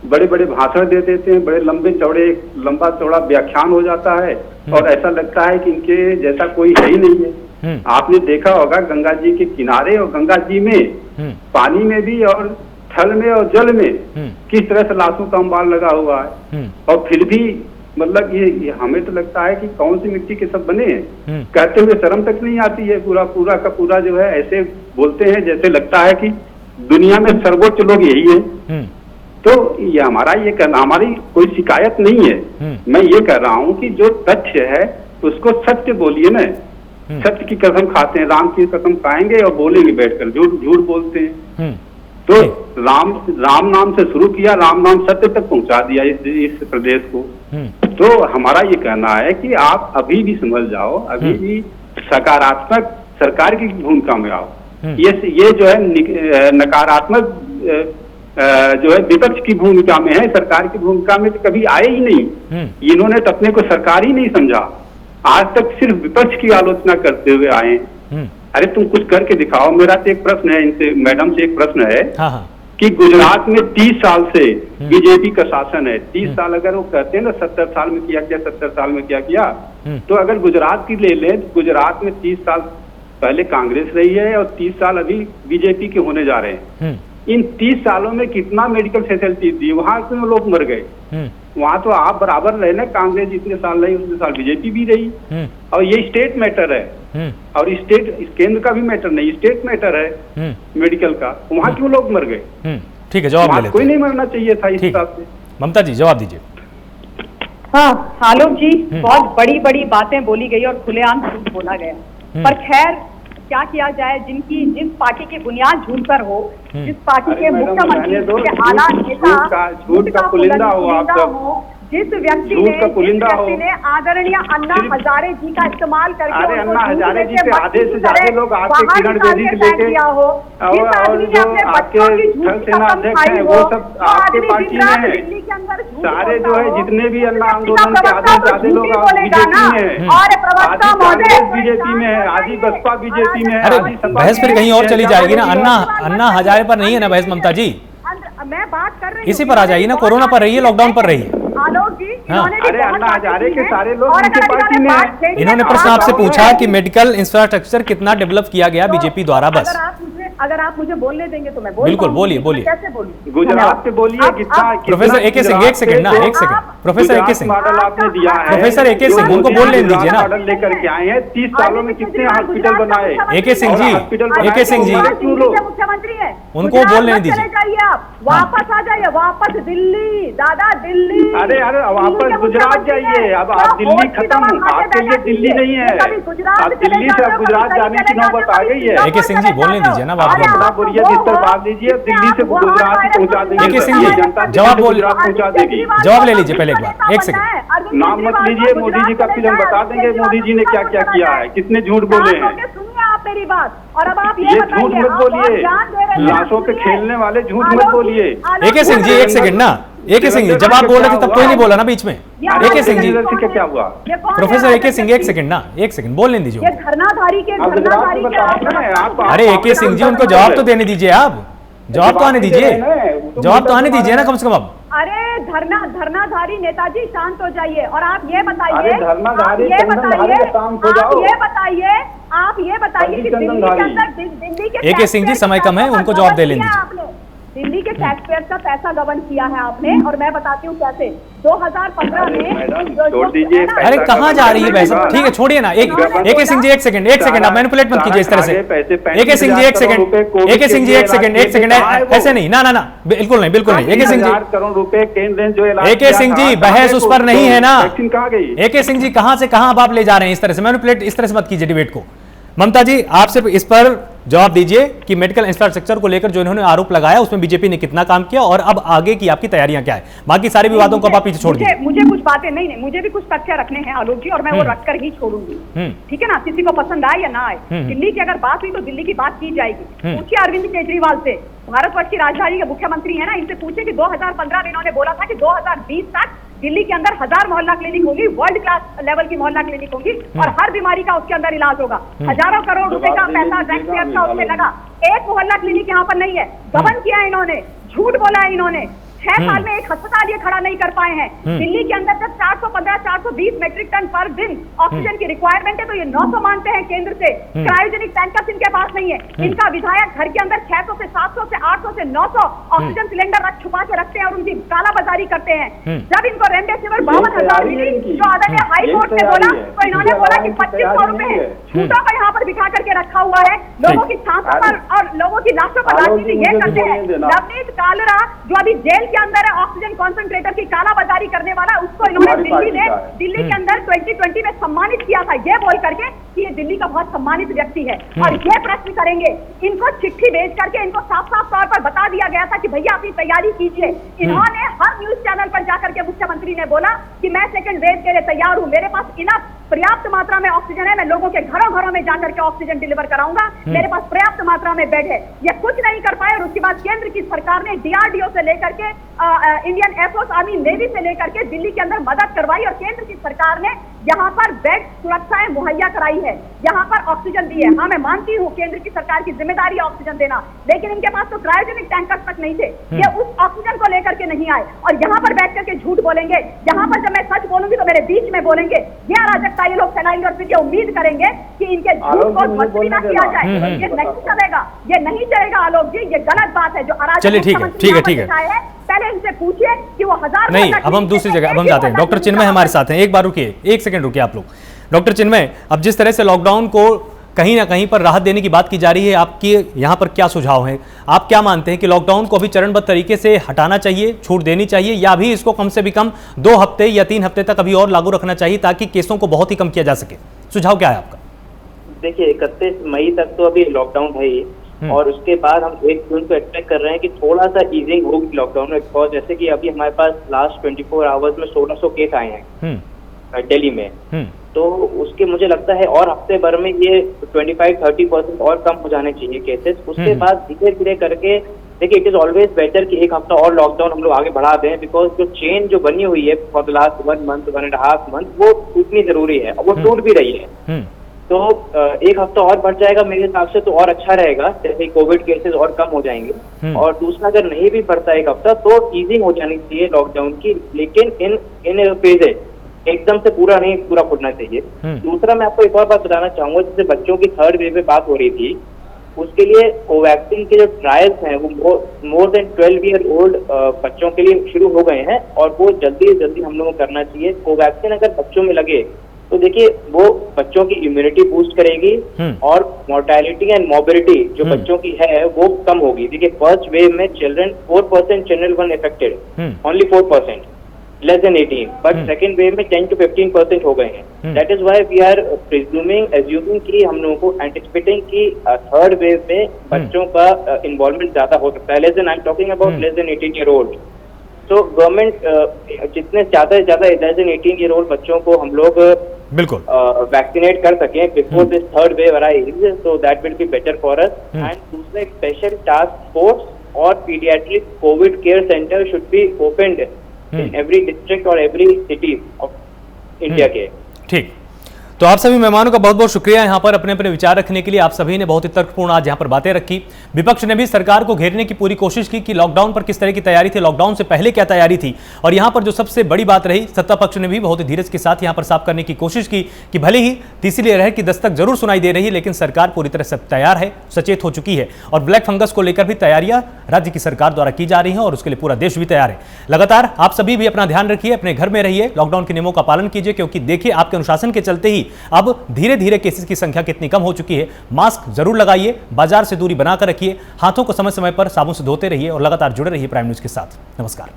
बड़े बड़े भाषण दे देते हैं, बड़े लंबा चौड़ा व्याख्यान हो जाता है और ऐसा लगता है कि इनके जैसा कोई है ही नहीं है। आपने देखा होगा गंगा जी के किनारे और गंगा जी में पानी में भी और थल में और जल में किस तरह से लाशों का अंबार लगा हुआ है। और फिर भी मतलब ये हमें तो लगता है कि कौन सी मिट्टी के सब बने हैं, कहते हुए शर्म तक नहीं आती है। पूरा का पूरा जो है ऐसे बोलते हैं जैसे लगता है कि दुनिया में सर्वोच्च लोग यही है। तो ये हमारी कोई शिकायत नहीं है। मैं ये कह रहा हूँ कि जो तथ्य है उसको सत्य बोलिए ना। सत्य की कसम खाते हैं, राम की कसम खाएंगे और बोलेंगे बैठकर, झूठ बोलते हैं। तो राम नाम से शुरू किया, राम नाम सत्य तक पहुंचा दिया इस प्रदेश को। तो हमारा ये कहना है कि आप अभी भी समझ जाओ, अभी भी सकारात्मक सरकार की भूमिका में आओ। ये जो है नकारात्मक जो है विपक्ष की भूमिका में है, सरकार की भूमिका में तो कभी आए ही नहीं। इन्होंने तो अपने को सरकार ही नहीं समझा, आज तक सिर्फ विपक्ष की आलोचना करते हुए आए। अरे तुम कुछ करके दिखाओ। मेरा तो एक प्रश्न है इनसे, मैडम से एक प्रश्न है कि गुजरात में 30 साल से बीजेपी का शासन है। 30 साल अगर वो कहते हैं ना 70 साल में किया, 70 साल में क्या किया, तो अगर गुजरात की ले लें, गुजरात में 30 साल पहले कांग्रेस रही है और 30 साल अभी बीजेपी के होने जा रहे हैं। इन 30 सालों में कितना मेडिकल फैसिलिटी दी, वहां क्यों लोग मर गए? वहां तो आप बराबर रहे ना, कांग्रेस जितने साल रही उतने साल बीजेपी भी रही। और ये स्टेट मैटर है और केंद्र का भी मैटर नहीं, स्टेट मैटर है मेडिकल का। वहां क्यों लोग मर गए? ठीक है, जवाब ले लेते। कोई नहीं मरना चाहिए था इस हिसाब से। ममता जी जवाब दीजिए। हाँ आलोक जी, बहुत बड़ी बड़ी बातें बोली गई और खुलेआम झूठ बोला गया, पर खैर क्या किया जाए। जिस पार्टी की बुनियाद झूठ पर हो, जिस पार्टी के मुख्यमंत्री आला नेता झूठ का पुलिंदा हो, जिस व्यक्ति ने आदरणीय अन्ना हजारे जी का इस्तेमाल करके, अरे अन्ना हजारे जी के आधे से ज्यादा लोग आपके किरण बेदी से लेके हो, जिस आदमी ने अपने बच्चों की झूठ की कसम खाई हो, सब आपके पार्टी में है। सारे जो है जितने भी अन्ना आंदोलन के आधे से ज्यादा लोग बीजेपी में है, और प्रवक्ता महोदय बीजेपी में है, आधी बसपा बीजेपी में है। अरे बहस फिर कहीं और चली जाएगी ना, अन्ना हजारे पर नहीं है ना बहस ममता जी, मैं बात कर रही हूँ इसी पर आ जाइए ना। कोरोना पर रही है, लॉकडाउन पर रही है। आलोक जी, अरे अन्ना हजारे के सारे लोग उनके पार्टी में हैं। इन्होंने प्रश्न आपसे पूछा कि मेडिकल इंफ्रास्ट्रक्चर कितना डेवलप किया गया बीजेपी द्वारा, बस। अगर आप मुझे बोलने देंगे तो मैं बिल्कुल बोलिए। कैसे बोलिए? गुजरात से बोलिए कितना। प्रोफेसर एके सिंह, एक सेकंड ना, एक सेकंड। प्रोफेसर एके सिंह, मॉडल आपने दिया है, प्रोफेसर एके सिंह, उनको बोलने दीजिए ना। मॉडल लेकर के आए हैं, 30 सालों में कितने हॉस्पिटल बनाए? एके सिंह जी, एके सिंह जी, मुख्यमंत्री है, उनको बोलने दीजिए। चले जाइए, आप वापस आ जाइए, वापस दिल्ली, दादा दिल्ली। अरे वापस गुजरात जाइए। अब आप दिल्ली खत्म, आपके लिए दिल्ली नहीं है। अब दिल्ली से अब गुजरात जाने की नौबत आ गई है। एके सिंह जी बोलने दीजिए ना, बात बोलिए, बिस्तर बांध लीजिए, दिल्ली से गुजरात पहुंचा देंगे। एके सिंह जी जवाब गुजरात पहुंचा देगी। जवाब ले लीजिए पहले एक बार, एक सेकंड। नाम मत लीजिए, मोदी जी का फिर हम बता देंगे मोदी जी ने क्या क्या किया है, कितने झूठ बोले हैं। सुनिए आप मेरी बात, और अब आप ये झूठ मत बोलिए, लाशों पे खेलने वाले झूठ मत बोलिए। एके सिंह जी एक सेकंड ना, एके सिंह जी जब आप बोल रहे थे तब कोई नहीं बोला ना बीच में। एके सिंह जी, क्या हुआ? प्रोफेसर एके सिंह एक सेकंड ना, एक सेकंड बोलने दीजिए। अरे एके सिंह जी उनको जवाब तो देने दीजिए, आप जवाब तो आने दीजिए, जवाब तो आने दीजिए ना कम से कम। अब अरे धरनाधारी नेताजी शांत हो जाइए, और आप ये बताइए, आप ये बताइए कि दिल्ली के अंदर, दिल्ली के एके सिंह जी समय कम है, उनको जवाब दे लेने दीजिए। दिल्ली के टैक्सपेयर का पैसा गबन किया है आपने, और मैं बताती हूँ कैसे। 2015 में छोड़ दीजिए। अरे कहाँ जा रही है पैसा? ठीक है छोड़िए ना। AK सिंह जी एक सेकंड आप मैनिपुलेट मत कीजिए इस तरह से। AK सिंह जी एक सेकंड, AK सिंह जी एक सेकंड, ऐसे नहीं, ना बिल्कुल नहीं, बिल्कुल नहीं। AK सिंह जी, करोड़ रुपए केंद्र ने जो AK सिंह जी बहस उस पर नहीं है ना। कहाँ गई? AK सिंह जी कहां से कहां आप ले जा रहे हैं इस तरह से? मैनिपुलेट इस तरह से मत कीजिए डिबेट को। ममता जी आपसे इस पर जवाब दीजिए कि मेडिकल इंफ्रास्ट्रक्चर को लेकर जो इन्होंने आरोप लगाया उसमें बीजेपी ने कितना काम किया और अब आगे की आपकी तैयारियां क्या है? बाकी सारी विवादों को आप पीछे छोड़ दीजिए। मुझे कुछ बातें नहीं, मुझे भी कुछ तथ्य रखने हैं आलोक जी, और मैं वो रखकर ही छोड़ूंगी। ठीक है ना, किसी को पसंद आए या ना आए। दिल्ली की अगर बात हुई तो दिल्ली की बात की जाएगी। पूछिए अरविंद केजरीवाल से, भारतवर्ष की राजधानी के मुख्यमंत्री है ना, इनसे पूछे कि 2015 में इन्होंने बोला था कि 2020 तक दिल्ली के अंदर 1000 मोहल्ला क्लिनिक होगी, वर्ल्ड क्लास लेवल की मोहल्ला क्लिनिक होगी, और हर बीमारी का उसके अंदर इलाज होगा। हजारों करोड़ रुपए का पैसा टैक्सपेयर का उसमें लगा। एक मोहल्ला क्लिनिक यहाँ पर नहीं है। गबन किया इन्होंने, झूठ बोला है इन्होंने। 6 साल में एक अस्पताल ये खड़ा नहीं कर पाए हैं। दिल्ली के अंदर जब 415-420 मेट्रिक टन पर दिन ऑक्सीजन की रिक्वायरमेंट है तो ये 900 मांगते हैं केंद्र से। क्रायोजेनिक टैंकर्स इनके पास नहीं है। इनका विधायक घर के अंदर 600 से 700 से 800 से 900 ऑक्सीजन सिलेंडर छुपा के रखते हैं और उनकी कालाबाजारी करते हैं। जब इनको रेमडेसिविर 52,000 मिली तो आदरणीय हाई कोर्ट ने बोला तो इन्होंने बोला कि 2500 रुपए है। झूठों को यहाँ पर बिठा करके रखा हुआ है। लोगों की सांसों पर और लोगों की लाशों पर राजनीति ये करते हैं। नवनीत कालरा जो अभी जेल के अंदर है, ऑक्सीजन कॉन्सेंट्रेटर की कालाबाजारी करने वाला, उसको इन्होंने दिल्ली के अंदर 2020 में सम्मानित किया था ये बोल करके कि ये दिल्ली का बहुत सम्मानित व्यक्ति है। और ये प्रश्न करेंगे, इनको चिट्ठी भेज करके इनको साफ साफ तौर पर बता दिया गया था कि भैया अपनी तैयारी कीजिए। इन्होंने हर न्यूज चैनल पर जाकर के मुख्यमंत्री ने बोला कि मैं सेकंड वेव के लिए तैयार हूँ, मेरे पास इनफ पर्याप्त मात्रा में ऑक्सीजन है, मैं लोगों के घरों घरों में जाकर के ऑक्सीजन डिलीवर कराऊंगा, मेरे पास पर्याप्त मात्रा में बेड है। ये कुछ नहीं कर पाए और उसके बाद केंद्र की सरकार ने DRDO से लेकर के इंडियन एयरफोर्स, आर्मी, नेवी से लेकर के दिल्ली के अंदर मदद करवाई और केंद्र की सरकार ने यहाँ पर बेड सुरक्षाएं मुहैया कराई है, यहाँ पर ऑक्सीजन दी है। हाँ, मैं मानती हूँ केंद्र की सरकार की जिम्मेदारी है ऑक्सीजन देना, लेकिन इनके पास तो क्रायोजेनिक टैंकर्स तक नहीं थे। ये उस ऑक्सीजन को लेकर के नहीं आए और यहाँ पर बैठ करके झूठ बोलेंगे। यहाँ पर जब मैं सच बोलूंगी तो मेरे बीच में बोलेंगे। ये अराजकता ये लोग फैलाएंगे और फिर ये उम्मीद करेंगे कि इनके झूठ को मजबूरी न किया जाए। ये नहीं चलेगा, ये नहीं चलेगा आलोक जी, ये गलत बात है। जो अराजक ठीक है पहले इनसे पूछिए कि वो 1000 नहीं। अब हम दूसरी जगह, अब हम जाते हैं। डॉक्टर चिन्मय हमारे साथ हैं, एक बार रुकिए, एक सेकंड रुकिए आप लोग। डॉक्टर चिन्मय, अब जिस तरह से लॉकडाउन को कहीं ना कहीं पर राहत देने की बात की जा रही है, आपकी यहाँ पर क्या सुझाव है? आप क्या मानते हैं कि लॉकडाउन को अभी चरणबद्ध तरीके से हटाना चाहिए, छूट देनी चाहिए, या भी इसको कम से भी कम 2 हफ्ते या 3 हफ्ते तक अभी और लागू रखना चाहिए ताकि केसों को बहुत ही कम किया जा सके? सुझाव क्या है आपका? देखिए 31 मई तक तो अभी लॉकडाउन है ही, और उसके बाद हम 1 जून को एक्सपेक्ट कर रहे हैं कि थोड़ा सा ईजिंग होगी लॉकडाउन में। बिकॉज जैसे कि अभी हमारे पास लास्ट 24 आवर्स में 1600 केस आए हैं दिल्ली में, तो उसके मुझे लगता है और हफ्ते भर में ये 25-30% और कम हो जाने चाहिए केसेस। उसके बाद धीरे धीरे करके देखिए, इट इज ऑलवेज बेटर कि 1 हफ्ता और लॉकडाउन हम लोग आगे बढ़ा दें, बिकॉज जो चेन जो बनी हुई है for the last 1 month 1.5 month वो टूटनी जरूरी है और वो टूट भी रही है। तो 1 हफ्ता और बढ़ जाएगा मेरे हिसाब से तो और अच्छा रहेगा, जैसे कोविड केसेस और कम हो जाएंगे। और दूसरा, अगर नहीं भी बढ़ता 1 हफ्ता तो ईजिंग हो जानी चाहिए लॉकडाउन की, लेकिन इन फेजेस एकदम से पूरा फुटना चाहिए। दूसरा, मैं आपको एक और बात बताना चाहूंगा, जैसे बच्चों की 3rd वेव पे बात हो रही थी, उसके लिए कोवैक्सीन के जो ट्रायल्स हैं वो मोर देन 12 ईयर ओल्ड बच्चों के लिए शुरू हो गए हैं और वो जल्दी हम लोगों को करना चाहिए। कोवैक्सीन अगर बच्चों में लगे तो देखिए वो बच्चों की इम्यूनिटी बूस्ट करेगी और मोर्टेलिटी एंड मोबिलिटी जो बच्चों की है वो कम होगी। देखिए फर्स्ट वेव में children 4% children one affected, only 4%, less than 18, but second wave में 10 to 15% हो गए हैं। That is why we are assuming कि हम लोगों को एंटिसिपेटिंग कि 3rd वेव में बच्चों का इन्वॉल्वमेंट ज्यादा हो सकता है। I am talking about less than 18 year old. तो गवर्नमेंट जितने ज्यादा से ज्यादा लेस देन 18 ईयर ओल्ड बच्चों को हम लोग बिल्कुल वैक्सीनेट कर सकें before this 3rd wave arise, so that will be better for us. And दूसरा, एक स्पेशल टास्क फोर्स और paediatric Covid care centre should be opened in every district और एवरी सिटी ऑफ इंडिया के। ठीक, तो आप सभी मेहमानों का बहुत बहुत शुक्रिया यहाँ पर अपने अपने विचार रखने के लिए। आप सभी ने बहुत ही तर्कपूर्ण आज यहाँ पर बातें रखी। विपक्ष ने भी सरकार को घेरने की पूरी कोशिश की कि लॉकडाउन पर किस तरह की तैयारी थी, लॉकडाउन से पहले क्या तैयारी थी। और यहाँ पर जो सबसे बड़ी बात रही, सत्ता पक्ष ने भी बहुत ही धीरज के साथ यहाँ पर साफ करने की कोशिश की कि भले ही तीसरी लहर की दस्तक जरूर सुनाई दे रही है, लेकिन सरकार पूरी तरह से तैयार है, सचेत हो चुकी है। और ब्लैक फंगस को लेकर भी तैयारियां राज्य की सरकार द्वारा की जा रही हैं और उसके लिए पूरा देश भी तैयार है। लगातार आप सभी भी अपना ध्यान रखिए, अपने घर में रहिए, लॉकडाउन के नियमों का पालन कीजिए, क्योंकि देखिए आपके अनुशासन के चलते ही अब धीरे धीरे केसेस की संख्या कितनी कम हो चुकी है। मास्क जरूर लगाइए, बाजार से दूरी बनाकर रखिए, हाथों को समय समय पर साबुन से धोते रहिए और लगातार जुड़े रहिए प्राइम न्यूज के साथ। नमस्कार।